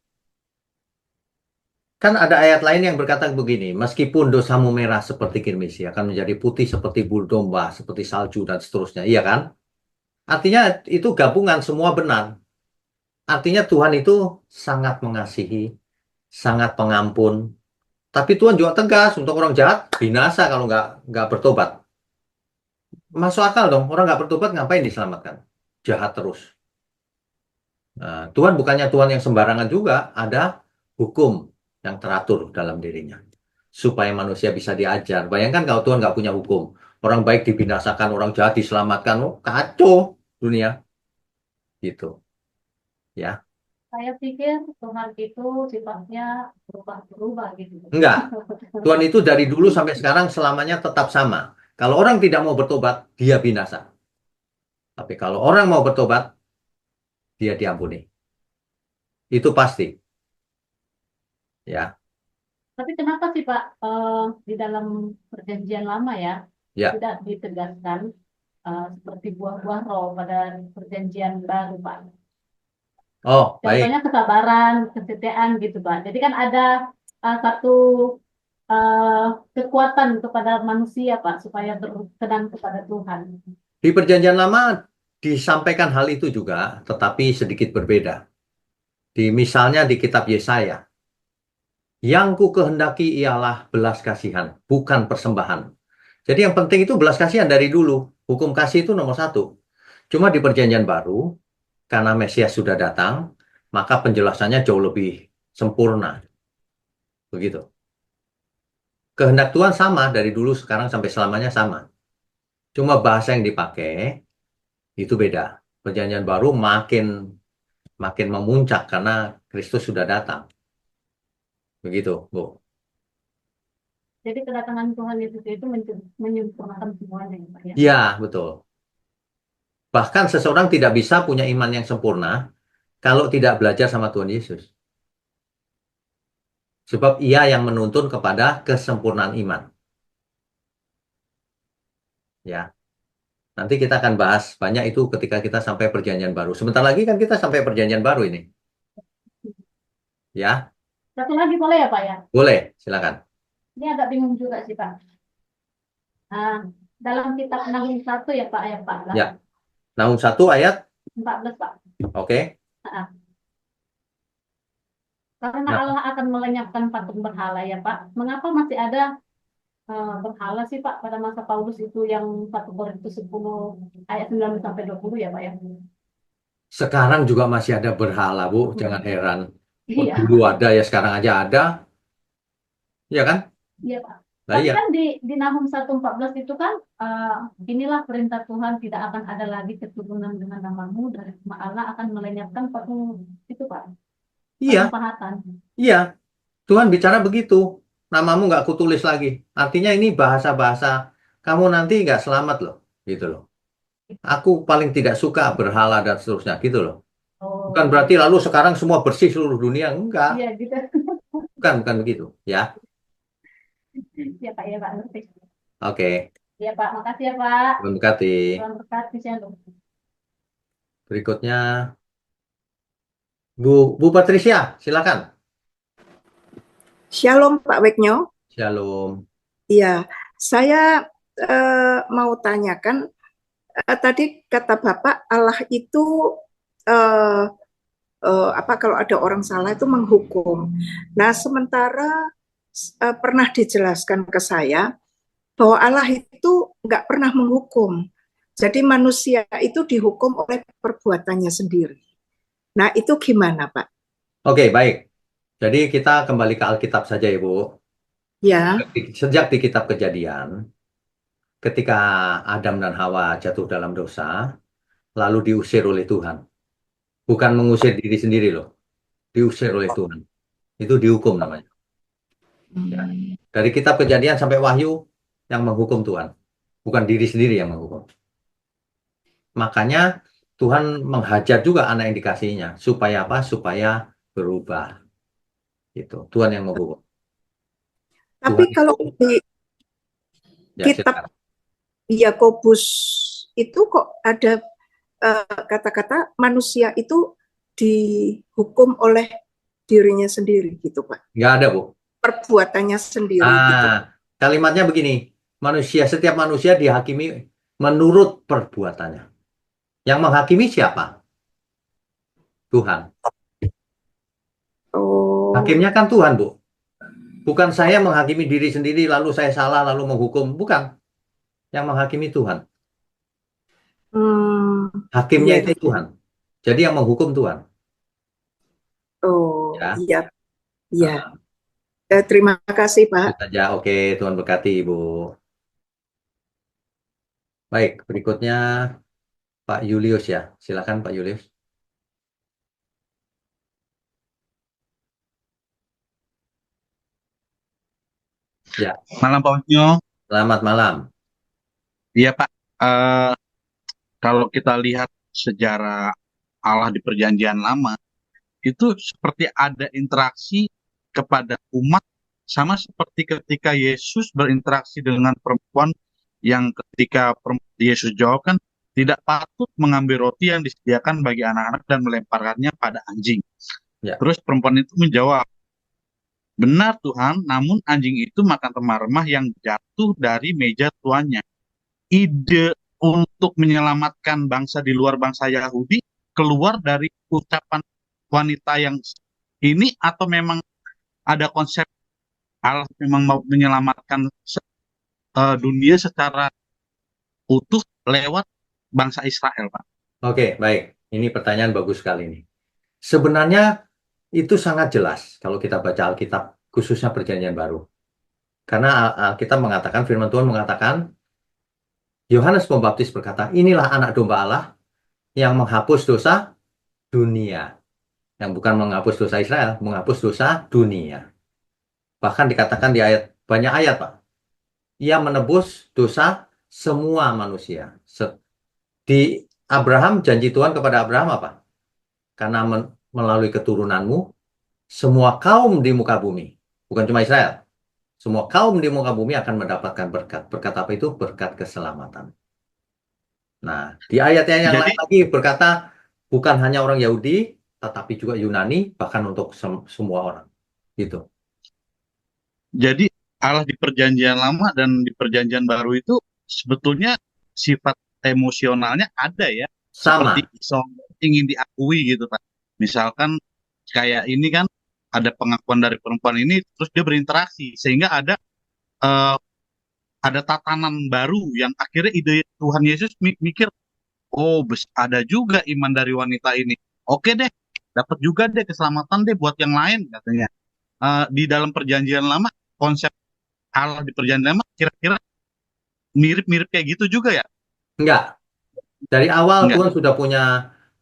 Kan ada ayat lain yang berkata begini, meskipun dosamu merah seperti kirmisi, akan menjadi putih seperti bulu domba, seperti salju, dan seterusnya. Iya kan? Artinya itu gabungan semua benar. Artinya Tuhan itu sangat mengasihi, sangat pengampun. Tapi Tuhan juga tegas untuk orang jahat, binasa kalau nggak bertobat. Masuk akal dong, orang nggak bertobat ngapain diselamatkan? Jahat terus. Nah, Tuhan bukannya Tuhan yang sembarangan juga, ada hukum yang teratur dalam dirinya. Supaya manusia bisa diajar. Bayangkan kalau Tuhan nggak punya hukum. Orang baik dibinasakan, orang jahat diselamatkan. Oh, kacau dunia. Gitu. Ya. Saya pikir Tuhan itu sifatnya berubah-berubah gitu. Enggak. Tuhan itu dari dulu sampai sekarang selamanya tetap sama. Kalau orang tidak mau bertobat, dia binasa. Tapi kalau orang mau bertobat, dia diampuni. Itu pasti. Ya. Tapi kenapa sih Pak di dalam perjanjian lama ya Ya. tidak ditegaskan seperti buah-buah roh pada perjanjian baru Pak? Oh, baik. Contohnya kesabaran, kesetiaan gitu Pak. Jadi kan ada satu kekuatan kepada manusia Pak supaya berkenan kepada Tuhan. Di perjanjian lama disampaikan hal itu juga, tetapi sedikit berbeda. Misalnya di kitab Yesaya, yang ku kehendaki ialah belas kasihan, bukan persembahan. Jadi yang penting itu belas kasihan dari dulu. Hukum kasih itu nomor satu. Cuma di perjanjian baru, karena Mesias sudah datang, maka penjelasannya jauh lebih sempurna. Begitu. Kehendak Tuhan sama dari dulu, sekarang sampai selamanya sama. Cuma bahasa yang dipakai itu beda. Perjanjian baru makin memuncak karena Kristus sudah datang. Begitu, Bu. Jadi kedatangan Tuhan Yesus itu menyempurnakan semuanya ya Pak ya. Iya, betul. Bahkan seseorang tidak bisa punya iman yang sempurna kalau tidak belajar sama Tuhan Yesus. Sebab ia yang menuntun kepada kesempurnaan iman. Ya, nanti kita akan bahas banyak itu ketika kita sampai perjanjian baru. Sebentar lagi kan kita sampai perjanjian baru ini. Ya, Satu lagi boleh ya Pak ya? boleh, silakan. Ini agak bingung juga sih Pak. Nah, dalam kitab Nahum 1 ya Pak ayat 14. Ya. Nahum 1 ayat, 14 Pak. oke. Nah, karena Nah, Allah akan melenyapkan patung berhala ya Pak. Mengapa masih ada berhala sih Pak pada masa Paulus itu yang 1 Korintus 10 ayat 19 sampai 20 ya Pak ya? sekarang juga masih ada berhala, Bu. Jangan heran. Oh, Iya, dulu ada ya, sekarang aja ada. Ya kan? iya Pak. Nah, Tapi iya. kan di Nahum 1:14 itu kan inilah perintah Tuhan, tidak akan ada lagi keturunan dengan namamu dan nama Allah akan melenyapkan patung itu Pak. Iya, Patung pahatan. iya. Tuhan bicara begitu. Namamu nggak kutulis lagi. Artinya ini bahasa-bahasa kamu nanti nggak selamat loh. Gitu loh. Aku paling tidak suka berhala dan seterusnya. Gitu loh. Bukan Oh, berarti lalu sekarang semua bersih seluruh dunia. Enggak. iya gitu. Bukan begitu. Ya. Ya Pak, ya Pak, ngerti. Oke. Ya Pak, makasih ya Pak. Tuhan berkati. Tuhan berkati, Shalom. Berikutnya Bu Patricia, silakan. Shalom Pak Weknyo. Shalom. Iya, saya mau tanyakan, tadi kata Bapak Allah itu kalau ada orang salah itu menghukum. Nah, sementara pernah dijelaskan ke saya bahwa Allah itu nggak pernah menghukum. Jadi manusia itu dihukum oleh perbuatannya sendiri. Nah, itu gimana, Pak? Oke, baik. Jadi kita kembali ke Alkitab saja, Ibu. Ya. Sejak di kitab Kejadian, ketika Adam dan Hawa jatuh dalam dosa, lalu diusir oleh Tuhan. Bukan mengusir diri sendiri loh. Diusir oleh Tuhan. Itu dihukum namanya. Ya. Dari kitab Kejadian sampai Wahyu, yang menghukum Tuhan. Bukan diri sendiri yang menghukum. Makanya Tuhan menghajar juga anak yang dikasihinya. Supaya apa? Supaya berubah. Gitu. Tuhan yang menghukum. Tapi Tuhan kalau di ya, kitab silakan. Yakobus itu kok ada kata-kata manusia itu dihukum oleh dirinya sendiri gitu Pak. Nggak ada, Bu. Perbuatannya sendiri gitu. Kalimatnya begini. Setiap manusia dihakimi menurut perbuatannya. Yang menghakimi siapa? Tuhan. Oh. Hakimnya kan Tuhan, Bu. Bukan saya menghakimi diri sendiri lalu saya salah lalu menghukum. Bukan. Yang menghakimi Tuhan. Hakimnya Iya, itu Tuhan. Jadi yang menghukum Tuhan. Oh, Ya. iya. Iya. Terima kasih, Pak. Itu saja. Oke, Tuhan berkati, Ibu. Baik, berikutnya Pak Julius ya. Silakan Pak Julius. Ya. Malam Pak Wisnu. Selamat malam. Iya Pak, kalau kita lihat sejarah Allah di Perjanjian Lama, itu seperti ada interaksi kepada umat, sama seperti ketika Yesus berinteraksi dengan perempuan yang ketika Yesus jawab kan, tidak patut mengambil roti yang disediakan bagi anak-anak dan melemparkannya pada anjing. Ya. Terus perempuan itu menjawab, benar Tuhan, namun anjing itu makan remah-remah yang jatuh dari meja tuannya. Ide untuk menyelamatkan bangsa di luar bangsa Yahudi keluar dari ucapan wanita yang ini, atau memang ada konsep Allah memang mau menyelamatkan dunia secara utuh lewat bangsa Israel, Pak? Oke, baik. Ini pertanyaan bagus sekali nih. Sebenarnya itu sangat jelas kalau kita baca Alkitab, khususnya Perjanjian Baru. Karena Alkitab mengatakan, firman Tuhan mengatakan, Yohanes Pembaptis berkata, inilah anak domba Allah yang menghapus dosa dunia. Yang bukan menghapus dosa Israel, menghapus dosa dunia. Bahkan dikatakan di banyak ayat, Pak. Ia menebus dosa semua manusia. Di Abraham, janji Tuhan kepada Abraham apa? Karena melalui keturunanmu, semua kaum di muka bumi, bukan cuma Israel, semua kaum di muka bumi akan mendapatkan berkat. Berkat apa itu? Berkat keselamatan. Nah, di ayatnya yang Jadi, lain lagi berkata, bukan hanya orang Yahudi, tetapi juga Yunani, bahkan untuk semua orang. Gitu. jadi Allah di Perjanjian Lama dan di Perjanjian Baru itu sebetulnya sifat emosionalnya ada ya, seperti Sama. ingin diakui gitu, Pak. Misalkan kayak ini kan ada pengakuan dari perempuan ini, terus dia berinteraksi sehingga eh, ada tatanan baru yang akhirnya ide Tuhan Yesus mikir, oh ada juga iman dari wanita ini. Oke deh, dapat juga deh keselamatan deh buat yang lain katanya. Di dalam Perjanjian Lama, konsep Allah di Perjanjian Lama kira-kira mirip-mirip kayak gitu juga ya? Enggak. Dari awal Enggak. Tuhan sudah punya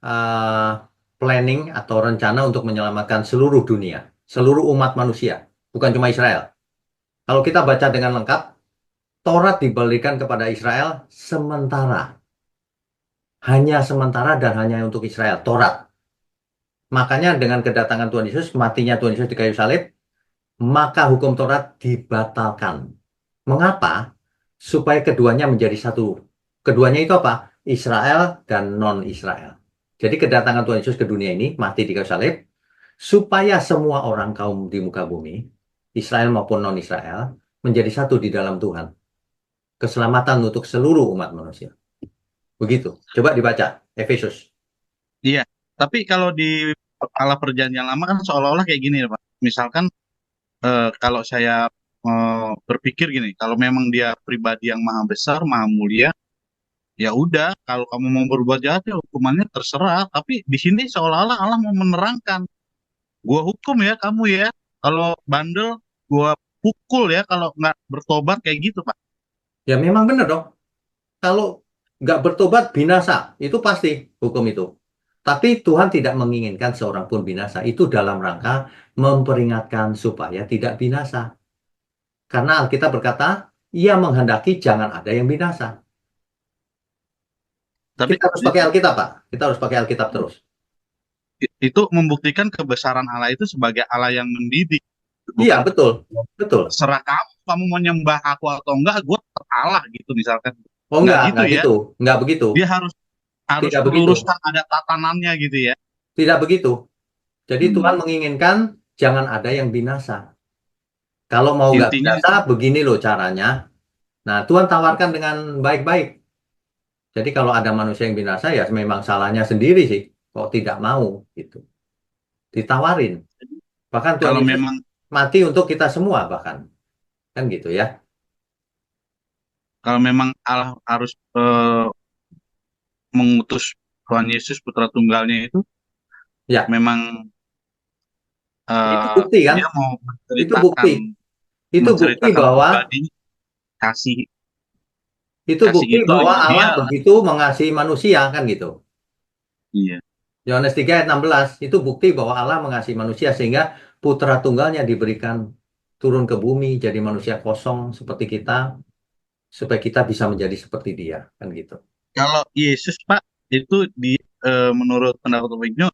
uh, planning atau rencana untuk menyelamatkan seluruh dunia, seluruh umat manusia, bukan cuma Israel. Kalau kita baca dengan lengkap, Taurat diberikan kepada Israel sementara. Hanya sementara dan hanya untuk Israel, Taurat. Makanya dengan kedatangan Tuhan Yesus, matinya Tuhan Yesus di kayu salib, maka hukum Taurat dibatalkan. Mengapa? Supaya keduanya menjadi satu. Keduanya itu apa? Israel dan non-Israel. Jadi kedatangan Tuhan Yesus ke dunia ini, mati di kayu salib, supaya semua orang kaum di muka bumi, Israel maupun non-Israel, menjadi satu di dalam Tuhan. Keselamatan untuk seluruh umat manusia. Begitu. Coba dibaca, Efesus. Iya, tapi kalau di Allah Perjanjian Lama kan seolah-olah kayak gini ya Pak. Misalkan kalau saya berpikir gini, kalau memang dia pribadi yang maha besar, maha mulia, ya udah, kalau kamu mau berbuat jahat ya hukumannya terserah. Tapi di sini seolah-olah Allah mau menerangkan, gua hukum ya kamu ya. Kalau bandel, gua pukul ya kalau nggak bertobat kayak gitu Pak. Ya memang benar dong. Kalau nggak bertobat binasa, itu pasti hukum itu. Tapi Tuhan tidak menginginkan seorang pun binasa. Itu dalam rangka memperingatkan supaya tidak binasa. Karena Alkitab berkata, ia menghendaki jangan ada yang binasa. Tapi Kita harus pakai Alkitab, Pak. Kita harus pakai Alkitab terus. itu membuktikan kebesaran Allah itu sebagai Allah yang mendidik. Iya, Bukan betul. Betul. serah kamu mau nyembah aku atau enggak, gue terkalah gitu misalkan. Oh, Nggak enggak gitu ya. gitu. Enggak begitu. Dia harus Tidak begitu. meluruskan ada tatanannya gitu ya. Tidak begitu. Jadi Tuhan Hmm. menginginkan jangan ada yang binasa. Kalau mau nggak Intinya binasa, begini loh caranya. Nah, Tuhan tawarkan dengan baik-baik. Jadi kalau ada manusia yang binasa, ya memang salahnya sendiri sih. Kok tidak mau, gitu. Ditawarin. Bahkan Tuhan kalau Yesus memang mati untuk kita semua, bahkan. Kan gitu ya. Allah harus mengutus Tuhan Yesus putra tunggalnya itu Ya, memang itu bukti kan? dia mau Itu bukti. Itu bukti menceritakan bahwa pribadinya, kasih itu kasih bukti itu bahwa ya dia Allah lah. begitu mengasihi manusia, kan gitu. Iya. Yohanes 3 ayat 16 itu bukti bahwa Allah mengasihi manusia sehingga putra tunggalnya diberikan turun ke bumi jadi manusia kosong seperti kita supaya kita bisa menjadi seperti dia, kan gitu. Kalau Yesus Pak itu menurut pendapat Pak Igno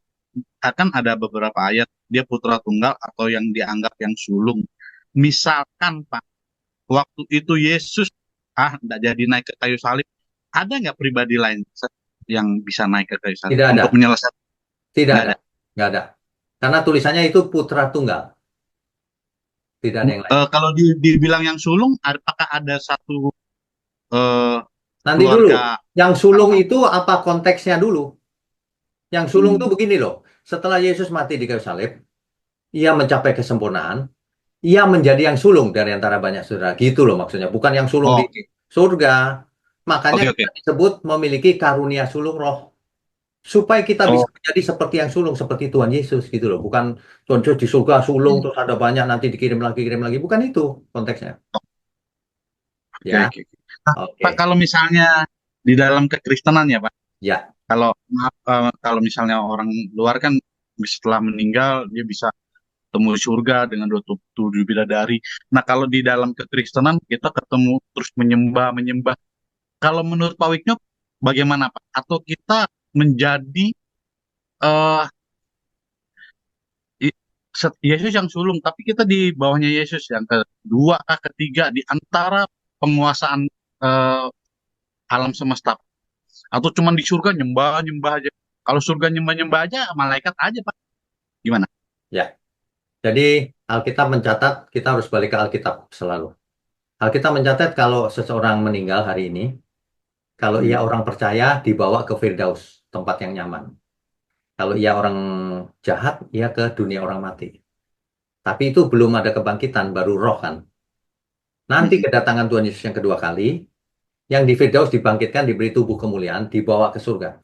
akan ada beberapa ayat dia putra tunggal atau yang dianggap yang sulung. Misalkan Pak, waktu itu Yesus nggak jadi naik ke kayu salib, ada nggak pribadi lain yang bisa naik ke kayu salib Tidak ada, untuk menyelesaikan? tidak Nggak ada, ada. nggak ada. Karena tulisannya itu putra tunggal, tidak ada yang lain. Kalau dibilang yang sulung, apakah ada satu Nanti dulu, keluarga yang sulung apa? itu apa konteksnya dulu? Yang sulung itu begini loh. setelah Yesus mati di kayu salib, ia mencapai kesempurnaan, ia menjadi yang sulung dari antara banyak saudara. Gitu loh maksudnya, bukan yang sulung Oh, di surga. Makanya oke. kita disebut memiliki karunia sulung roh. Supaya kita bisa Oh, menjadi seperti yang sulung, seperti Tuhan Yesus gitu loh. Bukan Tuhan Yesus di surga sulung, terus ada banyak nanti dikirim lagi, kirim lagi. Bukan itu konteksnya. oke, Ya, oke. Nah, oke. Pak, kalau misalnya di dalam kekristenan ya, Pak, Ya, kalau misalnya orang luar kan setelah meninggal dia bisa temu surga dengan 27 bidadari. Nah, kalau di dalam kekristenan kita ketemu terus menyembah. Kalau menurut Pak Wiknyo bagaimana, Pak? Atau kita menjadi eh Yesus yang sulung, tapi kita di bawahnya Yesus yang kedua, ketiga di antara penguasaan eh, alam semesta, atau cuman di surga nyembah aja. Kalau surga nyembah aja, malaikat aja, Pak. Gimana? ya. Jadi Alkitab mencatat, kita harus balik ke Alkitab selalu. Alkitab mencatat kalau seseorang meninggal hari ini, kalau ia orang percaya dibawa ke Firdaus, tempat yang nyaman. Kalau ia orang jahat, ia ke dunia orang mati. Tapi itu belum ada kebangkitan, baru roh kan. Nanti kedatangan Tuhan Yesus yang kedua kali, yang di Firdaus dibangkitkan, diberi tubuh kemuliaan, dibawa ke surga.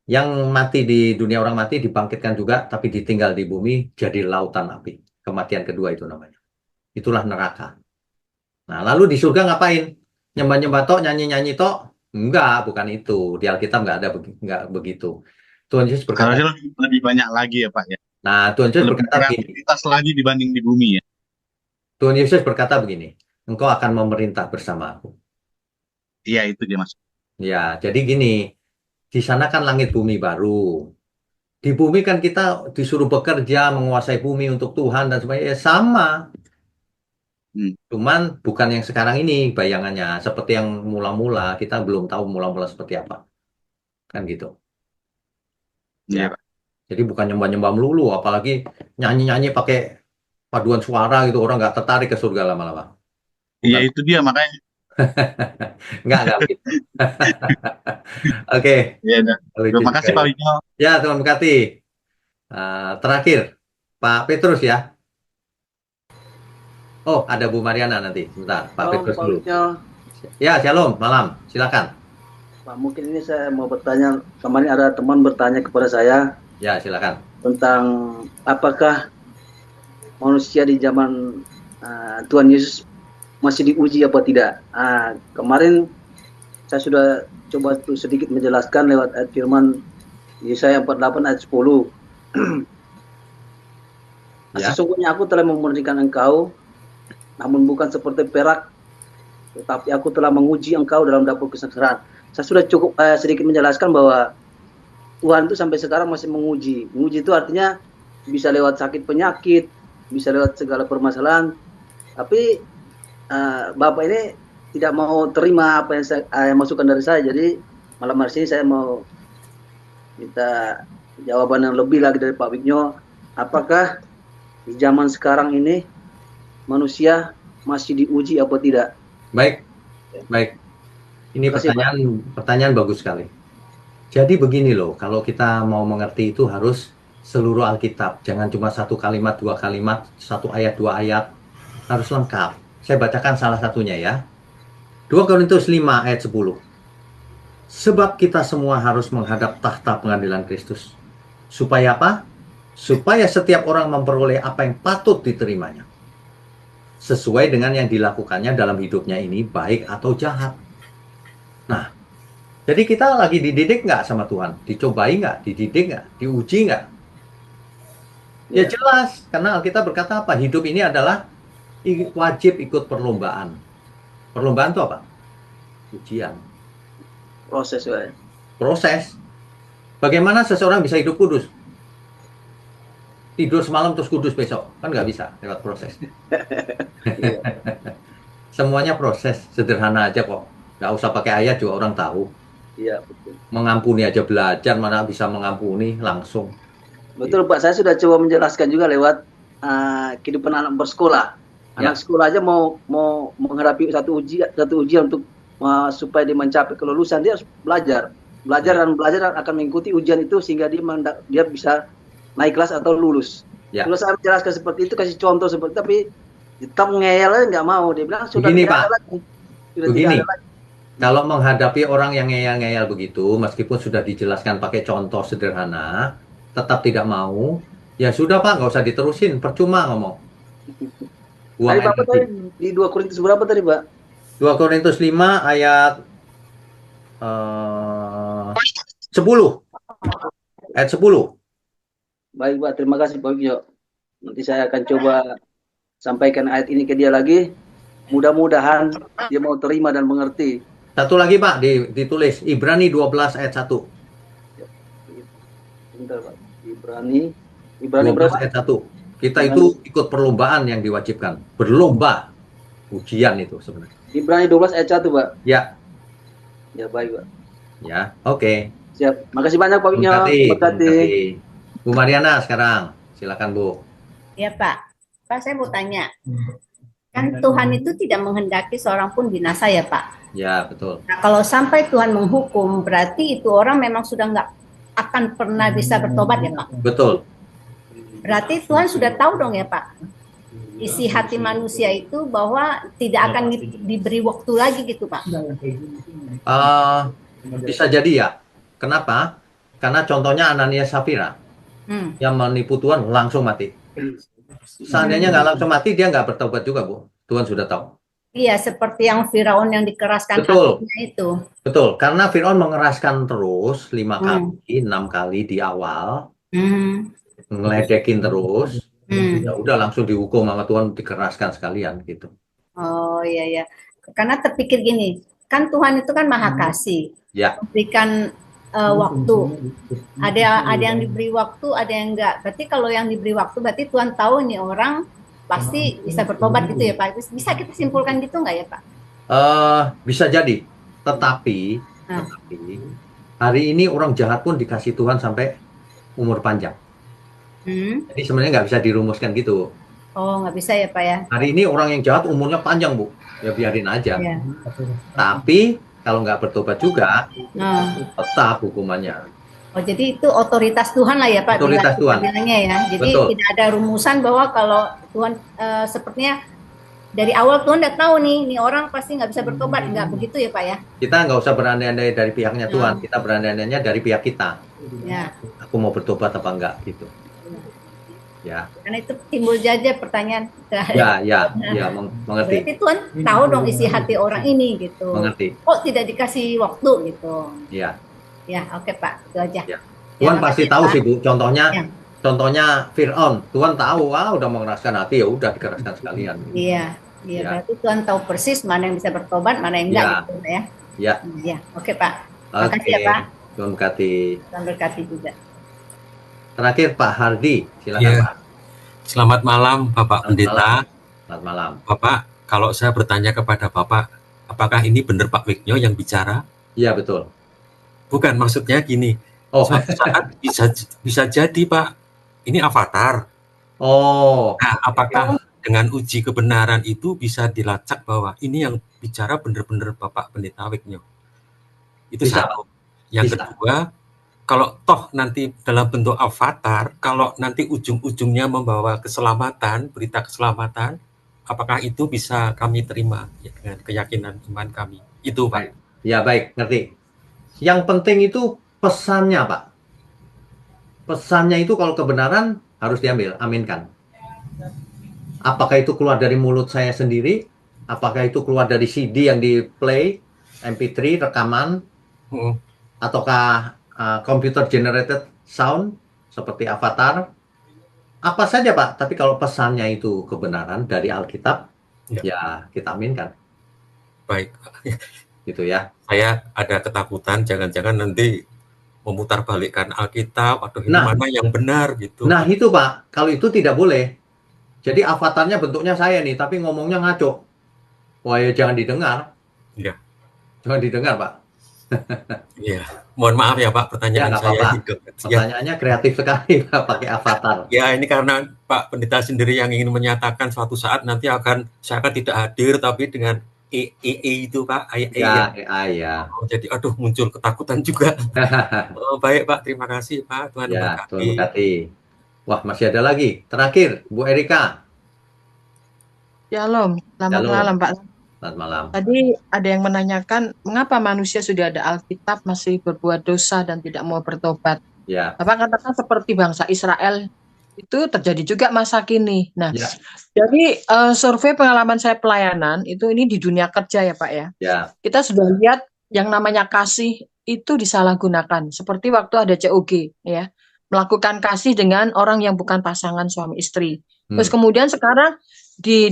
Yang mati di dunia orang mati dibangkitkan juga, tapi ditinggal di bumi jadi lautan api. Kematian kedua itu namanya. Itulah neraka. Nah, lalu di surga ngapain? Nyembah-nyembah tok, nyanyi-nyanyi tok? Enggak, bukan itu. Di Alkitab enggak begitu. Tuhan Yesus berkata, Harusnya lebih banyak lagi ya, Pak ya. nah Tuhan Yesus Lebih berkata begini. kreativitas lagi dibanding di bumi ya. Tuhan Yesus berkata begini, engkau akan memerintah bersama aku. Iya, itu dia Mas. Ya, jadi gini, di sana kan langit bumi baru. Di bumi kan kita disuruh bekerja, menguasai bumi untuk Tuhan dan sebagainya. Ya, sama. Cuman bukan yang sekarang ini bayangannya. Seperti yang mula-mula, kita belum tahu mula-mula seperti apa. Kan gitu. Iya, Ya. Pak. Jadi bukan nyembah-nyembah melulu, apalagi nyanyi-nyanyi pakai paduan suara gitu, orang nggak tertarik ke surga lama-lama. Iya, Bukan. itu dia makanya. Enggak begitu. Oke. Iya, dah. Lucu Terima juga kasih Pak ya. Wikno. Ya, Tuhan berkati. Terakhir, Pak Petrus ya. Oh, ada Bu Mariana nanti. Sebentar, Pak Petrus dulu. Ya, shalom, malam. Silakan. Pak, mungkin ini saya mau bertanya. Kemarin ada teman bertanya kepada saya Ya, silakan. tentang apakah manusia di zaman Tuhan Yesus masih diuji apa tidak. Kemarin saya sudah coba sedikit menjelaskan lewat ayat firman Yesaya 48 ayat 10. Ya. Sesungguhnya aku telah memurnikan engkau, namun bukan seperti perak, tetapi aku telah menguji engkau dalam dapur kesengsaraan. Saya sudah cukup sedikit menjelaskan bahwa Tuhan itu sampai sekarang masih menguji. Menguji itu artinya bisa lewat sakit penyakit, bisa lewat segala permasalahan. Tapi Bapak ini tidak mau terima apa yang saya masukan dari saya. Jadi malam hari ini saya mau minta jawaban yang lebih lagi dari Pak Wiknyo. Apakah di zaman sekarang ini manusia masih diuji apa tidak? Baik. Ini pertanyaan bagus sekali. Jadi begini loh, kalau kita mau mengerti itu harus seluruh Alkitab. Jangan cuma satu kalimat, dua kalimat, satu ayat, dua ayat. Harus lengkap. Saya bacakan salah satunya ya. 2 Korintus 5 ayat 10. Sebab kita semua harus menghadap tahta pengadilan Kristus. Supaya apa? Supaya setiap orang memperoleh apa yang patut diterimanya. Sesuai dengan yang dilakukannya dalam hidupnya ini, baik atau jahat. Nah, jadi kita lagi dididik nggak sama Tuhan? Dicobai nggak? Dididik nggak? Diuji nggak? Ya jelas, karena Alkitab berkata apa? Hidup ini adalah wajib ikut perlombaan. Perlombaan itu apa? Ujian. Proses. Bagaimana seseorang bisa hidup kudus? Tidur semalam terus kudus besok? Kan nggak bisa lewat proses. Semuanya proses, sederhana aja kok. Nggak usah pakai ayat juga orang tahu. Iya, betul. Mengampuni aja belajar, mana bisa mengampuni langsung. Betul Pak, saya sudah coba menjelaskan juga lewat kehidupan anak bersekolah. Anak sekolah aja mau menghadapi satu ujian untuk supaya dia mencapai kelulusan, dia harus belajar dan akan mengikuti ujian itu sehingga dia bisa naik kelas atau lulus. Ya. Kalau saya menjelaskan seperti itu, kasih contoh seperti itu, tapi tetap ngeyel aja nggak mau. Dia bilang sudah Begini, tidak Pak. ada lagi. Sudah Begini. tidak ada lagi. Kalau menghadapi orang yang ngeyel-ngeyel begitu, meskipun sudah dijelaskan pakai contoh sederhana, tetap tidak mau, ya sudah Pak, nggak usah diterusin, percuma ngomong. Buang Tadi Bapak energi. tadi di 2 Korintus berapa tadi, Pak? 2 Korintus 5 ayat 10. Ayat 10. Baik, Pak. Terima kasih, Pak Wigyo. Nanti saya akan coba sampaikan ayat ini ke dia lagi. Mudah-mudahan dia mau terima dan mengerti. Satu lagi Pak, ditulis Ibrani 12 ayat 1. Bentar, Pak. Ibrani 12 berapa? ayat 1. Kita itu ikut perlombaan yang diwajibkan. Berlomba. Ujian itu sebenarnya. Ibrani 12 ayat 1, Pak. Ya. Ya, baik, Pak. Ya, oke. Siap. Makasih banyak, Pak Wigyo. Terima kasih. Bu Mariana sekarang, silakan Bu. Ya Pak, Pak saya mau tanya, kan Tuhan itu tidak menghendaki seorang pun binasa ya Pak. Ya, betul. Nah kalau sampai Tuhan menghukum, berarti itu orang memang sudah nggak akan pernah bisa bertobat ya Pak. Betul. Berarti Tuhan sudah tahu dong ya Pak, isi hati manusia itu bahwa tidak akan diberi waktu lagi gitu Pak. Bisa jadi ya. Kenapa? Karena contohnya Ananias Safira. Yang menipu Tuhan langsung mati. Seandainya nggak langsung mati, dia nggak bertobat juga, Bu. Tuhan sudah tahu. Iya, seperti yang Firaun yang dikeraskan Betul. hatinya itu. Betul, karena Firaun mengeraskan terus 5 kali, 6 kali di awal, ngeledekin terus, ya udah langsung dihukum sama Tuhan, dikeraskan sekalian gitu. Oh iya ya, karena terpikir gini, kan Tuhan itu kan maha kasih, Ya. memberikan waktu. Ada yang diberi waktu, ada yang enggak. Berarti kalau yang diberi waktu, berarti Tuhan tahu nih orang pasti bisa bertobat gitu ya Pak. Bisa kita simpulkan gitu nggak ya Pak? Bisa jadi, tetapi hari ini orang jahat pun dikasih Tuhan sampai umur panjang. Jadi sebenarnya nggak bisa dirumuskan gitu. Oh nggak bisa ya Pak ya? Hari ini orang yang jahat umurnya panjang Bu, ya biarin aja. Iya. Tapi kalau nggak bertobat juga, tetap hukumannya. Oh jadi itu otoritas Tuhan lah ya Pak? Otoritas Tuhan. Bilangnya ya. Jadi Betul. tidak ada rumusan bahwa kalau Tuhan sepertinya dari awal Tuhan udah tahu nih orang pasti nggak bisa bertobat, nggak begitu ya Pak ya? Kita nggak usah berandai-andai dari pihaknya Tuhan, kita berandai-andainya dari pihak kita. Ya. Aku mau bertobat apa enggak gitu. Ya. Karena itu timbul saja pertanyaan. Ya, mengerti. Berarti Tuhan tahu dong isi hati orang ini gitu. Mengerti. Kok tidak dikasih waktu gitu. Ya. Ya, oke Pak, itu aja. Ya. Tuhan pasti tahu sih Bu. Contohnya, Ya. contohnya Fir'aun. Tuhan tahu, udah mengeraskan hati, ya udah dikeraskan sekalian. Iya, Ya. berarti Tuhan tahu persis mana yang bisa bertobat, mana yang enggak Ya. gitu ya. Ya. Ya, oke Pak. Terima kasih ya Pak. Tuhan berkati. Tuhan berkati juga. Terakhir Pak Hardi, silakan Ya. Pak. Selamat malam Bapak Pendeta. Selamat malam. Bapak, kalau saya bertanya kepada Bapak, apakah ini benar Pak Wigyo yang bicara? Iya betul. Bukan, maksudnya gini. Suatu saat bisa jadi Pak, ini avatar. Nah, apakah dengan uji kebenaran itu bisa dilacak bahwa ini yang bicara benar-benar Bapak Pendeta Wigyo? Itu Bisa, satu. Yang kedua, kalau toh nanti dalam bentuk avatar, kalau nanti ujung-ujungnya membawa keselamatan, berita keselamatan, apakah itu bisa kami terima ya, dengan keyakinan iman kami? Itu Pak. Ya baik, ngerti. Yang penting itu pesannya Pak. Pesannya itu kalau kebenaran harus diambil, aminkan. Apakah itu keluar dari mulut saya sendiri? Apakah itu keluar dari CD yang di play, MP3, rekaman? Ataukah computer generated sound seperti avatar, apa saja Pak, tapi kalau pesannya itu kebenaran dari Alkitab, ya kita aminkan. Baik. Gitu ya. Saya ada ketakutan jangan-jangan nanti memutarbalikkan Alkitab atau ini mana yang benar gitu. Nah itu Pak, kalau itu tidak boleh. Jadi avatarnya bentuknya saya nih, tapi ngomongnya ngaco. Wah ya jangan didengar. Iya. Jangan didengar Pak. Iya. Mohon maaf ya Pak, pertanyaan Ya, saya. Pertanyaannya kreatif sekali Pak, pakai avatar. Ya ini karena Pak Pendeta sendiri yang ingin menyatakan suatu saat nanti saya akan tidak hadir tapi dengan itu Pak, AI ya. Jadi aduh muncul ketakutan juga. Baik Pak, terima kasih Pak, Tuhan ya, memberkati. Tuhan memberkati. Wah, masih ada lagi. Terakhir, Bu Erika. Shalom, selamat Shalom. malam Pak. Selamat malam. Tadi ada yang menanyakan mengapa manusia sudah ada Alkitab masih berbuat dosa dan tidak mau bertobat. Ya. Bapak katakan seperti bangsa Israel itu terjadi juga masa kini. Nah, Ya. jadi survei pengalaman saya pelayanan itu ini di dunia kerja ya Pak ya. Ya. Kita sudah lihat yang namanya kasih itu disalahgunakan. Seperti waktu ada COG ya, melakukan kasih dengan orang yang bukan pasangan suami istri. Terus kemudian sekarang di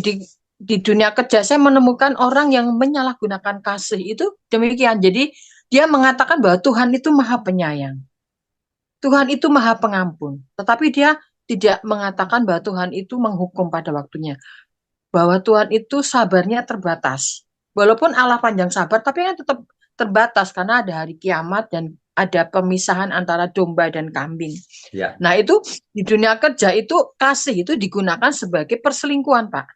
dunia kerja saya menemukan orang yang menyalahgunakan kasih itu demikian. Jadi dia mengatakan bahwa Tuhan itu maha penyayang. Tuhan itu maha pengampun. Tetapi dia tidak mengatakan bahwa Tuhan itu menghukum pada waktunya. Bahwa Tuhan itu sabarnya terbatas. Walaupun Allah panjang sabar, tapi kan tetap terbatas karena ada hari kiamat dan ada pemisahan antara domba dan kambing. Ya. Nah itu di dunia kerja itu kasih itu digunakan sebagai perselingkuhan Pak.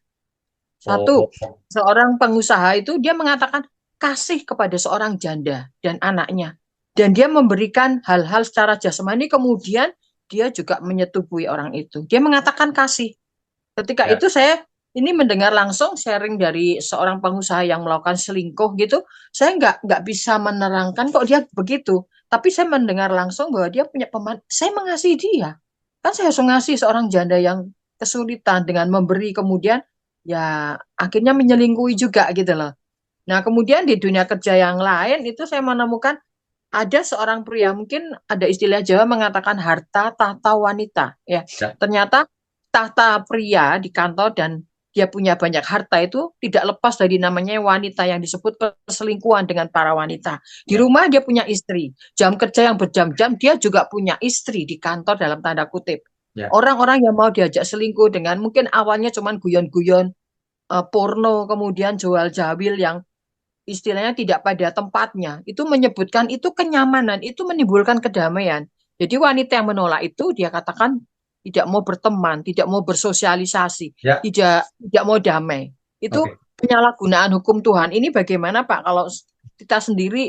Satu, seorang pengusaha itu dia mengatakan kasih kepada seorang janda dan anaknya. Dan dia memberikan hal-hal secara jasmani, kemudian dia juga menyetubuhi orang itu. Dia mengatakan kasih. Ketika itu saya ini mendengar langsung sharing dari seorang pengusaha yang melakukan selingkuh gitu. Saya nggak bisa menerangkan kok dia begitu. Tapi saya mendengar langsung bahwa dia punya saya mengasihi dia. Kan saya harus mengasihi seorang janda yang kesulitan dengan memberi, kemudian ya akhirnya menyelingkuhi juga gitu loh. Nah kemudian di dunia kerja yang lain itu saya menemukan ada seorang pria, mungkin ada istilah Jawa mengatakan harta tahta wanita ya. Ternyata tahta pria di kantor dan dia punya banyak harta itu tidak lepas dari namanya wanita yang disebut perselingkuhan dengan para wanita. Di rumah dia punya istri, jam kerja yang berjam-jam dia juga punya istri di kantor dalam tanda kutip. Orang-orang yang mau diajak selingkuh dengan mungkin awalnya cuman guyon-guyon porno, kemudian jual jawil yang istilahnya tidak pada tempatnya, itu menyebutkan itu kenyamanan, itu menimbulkan kedamaian. Jadi wanita yang menolak itu dia katakan tidak mau berteman, tidak mau bersosialisasi, tidak mau damai. Itu penyalahgunaan hukum Tuhan. Ini bagaimana Pak kalau kita sendiri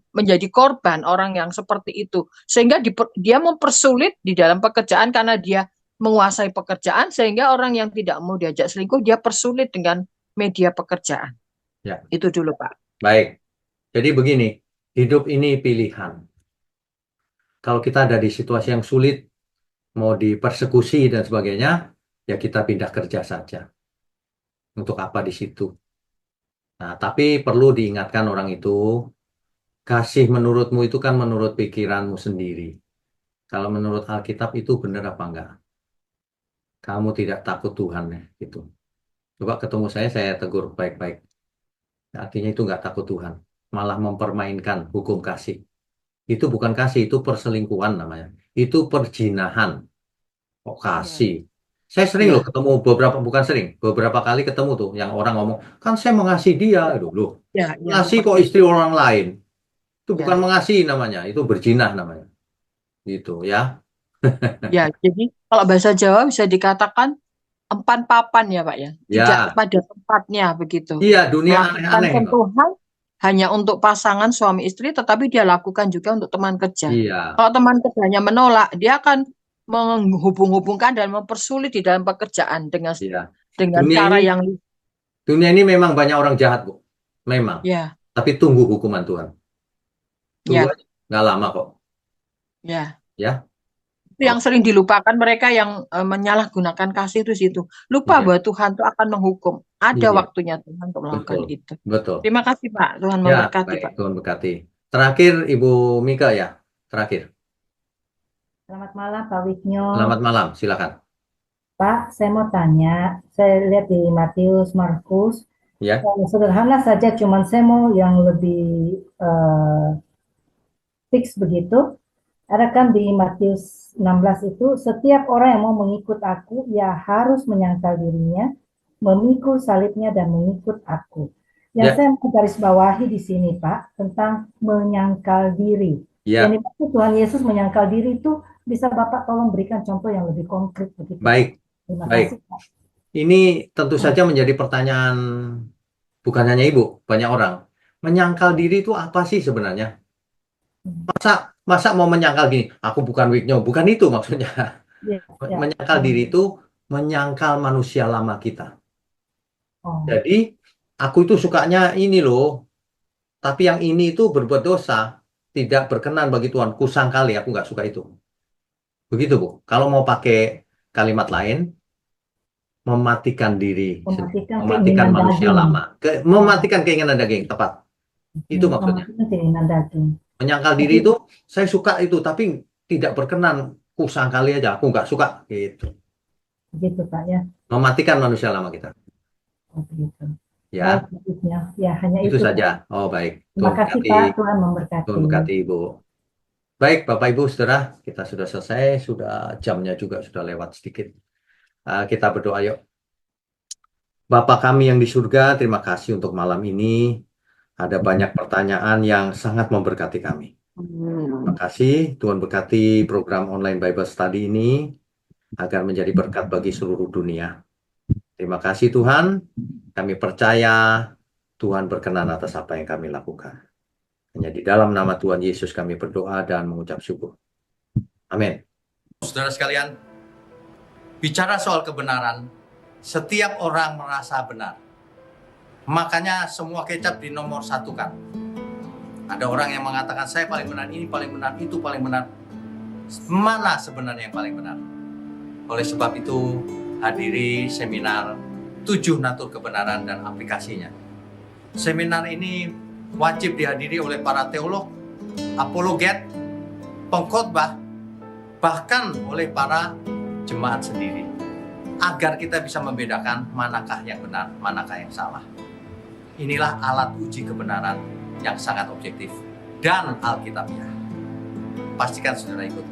menjadi korban orang yang seperti itu, sehingga dia mempersulit di dalam pekerjaan karena dia menguasai pekerjaan, sehingga orang yang tidak mau diajak selingkuh dia persulit dengan media pekerjaan. Ya. Itu dulu Pak. Baik. Jadi begini, hidup ini pilihan. Kalau kita ada di situasi yang sulit, mau dipersekusi dan sebagainya, ya kita pindah kerja saja. Untuk apa di situ? Nah, tapi perlu diingatkan orang itu, kasih menurutmu itu kan menurut pikiranmu sendiri. Kalau menurut Alkitab itu benar apa enggak? Kamu tidak takut Tuhan ya, gitu. Coba ketemu saya tegur baik-baik. Artinya itu enggak takut Tuhan, malah mempermainkan hukum kasih. Itu bukan kasih, itu perselingkuhan namanya. Itu perjinahan. Kok kasih? Saya sering loh ketemu beberapa kali ketemu tuh yang orang ngomong, kan saya mengasihi dia. Loh, mengasihi kok istri orang lain. Itu bukan mengasihi namanya, itu berjinah namanya. Gitu ya. Ya, jadi kalau bahasa Jawa bisa dikatakan empan papan ya Pak ya. Tidak pada tempatnya begitu. Iya, dunia aneh-aneh. Sentuhan hanya untuk pasangan suami istri, tetapi dia lakukan juga untuk teman kerja. Iya. Kalau teman kerjanya menolak, dia akan menghubung-hubungkan dan mempersulit di dalam pekerjaan dengan cara yang dunia ini memang banyak orang jahat, Bu. Memang. Ya. Tapi tunggu hukuman Tuhan. Tunggu aja. Nggak lama kok. Ya. Ya. Itu yang sering dilupakan mereka yang menyalahgunakan kasih itu situ. Lupa bahwa Tuhan itu akan menghukum. Ada waktunya Tuhan untuk melakukan itu. Betul. Terima kasih Pak. Tuhan memberkati baik, Pak. Tuhan berkati. Terakhir Ibu Mika ya. Terakhir. Selamat malam Pak Wisnu. Selamat malam, silakan. Pak, saya mau tanya, saya lihat di Matius, Markus, sederhana saja, cuman saya mau yang lebih fix begitu. Ada kan di Matius 16 itu, setiap orang yang mau mengikut aku, ya harus menyangkal dirinya, memikul salibnya dan mengikut aku. Yang saya mau garis bawahi di sini Pak, tentang menyangkal diri. Yang dimaksud Tuhan Yesus menyangkal diri itu bisa Bapak tolong berikan contoh yang lebih konkret begitu. Baik. Terima Baik. kasih, Pak. Ini tentu saja menjadi pertanyaan bukan hanya Ibu, banyak orang. Menyangkal diri itu apa sih sebenarnya? Masa mau menyangkal gini, aku bukan Wigno, bukan itu maksudnya. Ya, ya. Menyangkal diri itu menyangkal manusia lama kita. Oh. Jadi aku itu sukanya ini loh, tapi yang ini itu berbuat dosa, tidak berkenan bagi Tuhan. Kusangkali, aku nggak suka itu. Begitu, Bu. Kalau mau pakai kalimat lain, mematikan diri, mematikan manusia lama, mematikan keinginan daging, tepat. Itu maksudnya. Mematikan keinginan daging. Menyangkal diri itu, saya suka itu, tapi tidak berkenan. Kusangkali aja, aku nggak suka. Gitu. Begitu, Pak, ya. Mematikan manusia lama kita. Oh, begitu. Ya. Baik, ya, hanya Itu itu, saja. Pak. Oh, baik. Terima kasih, Pak. Tuhan memberkati. Tuhan memberkati, Ibu. Baik, Bapak Ibu, Saudara, kita sudah selesai, sudah jamnya juga sudah lewat sedikit. Kita berdoa yuk. Bapa kami yang di surga, terima kasih untuk malam ini. Ada banyak pertanyaan yang sangat memberkati kami. Terima kasih, Tuhan berkati program online Bible Study ini agar menjadi berkat bagi seluruh dunia. Terima kasih Tuhan, kami percaya Tuhan berkenan atas apa yang kami lakukan. Hanya di dalam nama Tuhan Yesus kami berdoa dan mengucap syukur. Amin. Saudara sekalian, bicara soal kebenaran, setiap orang merasa benar. Makanya semua kecap dinomor satukan. Ada orang yang mengatakan saya paling benar, ini paling benar, itu paling benar. Mana sebenarnya yang paling benar? Oleh sebab itu, hadiri seminar 7 natur kebenaran dan aplikasinya. Seminar ini wajib dihadiri oleh para teolog, apologet, pengkhotbah, bahkan oleh para jemaat sendiri. Agar kita bisa membedakan manakah yang benar, manakah yang salah. Inilah alat uji kebenaran yang sangat objektif dan alkitabiah. Pastikan saudara ikut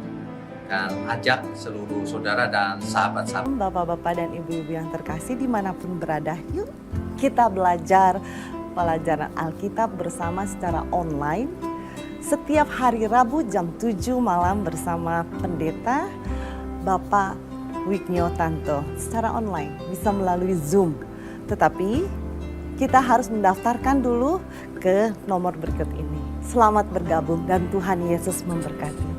dan ajak seluruh saudara dan sahabat-sahabat. Bapak-bapak dan ibu-ibu yang terkasih dimanapun berada, yuk kita belajar pelajaran Alkitab bersama secara online setiap hari Rabu jam 7 malam bersama pendeta Bapak Wignio Tanto secara online, bisa melalui Zoom. Tetapi kita harus mendaftarkan dulu ke nomor berikut ini. Selamat bergabung dan Tuhan Yesus memberkati.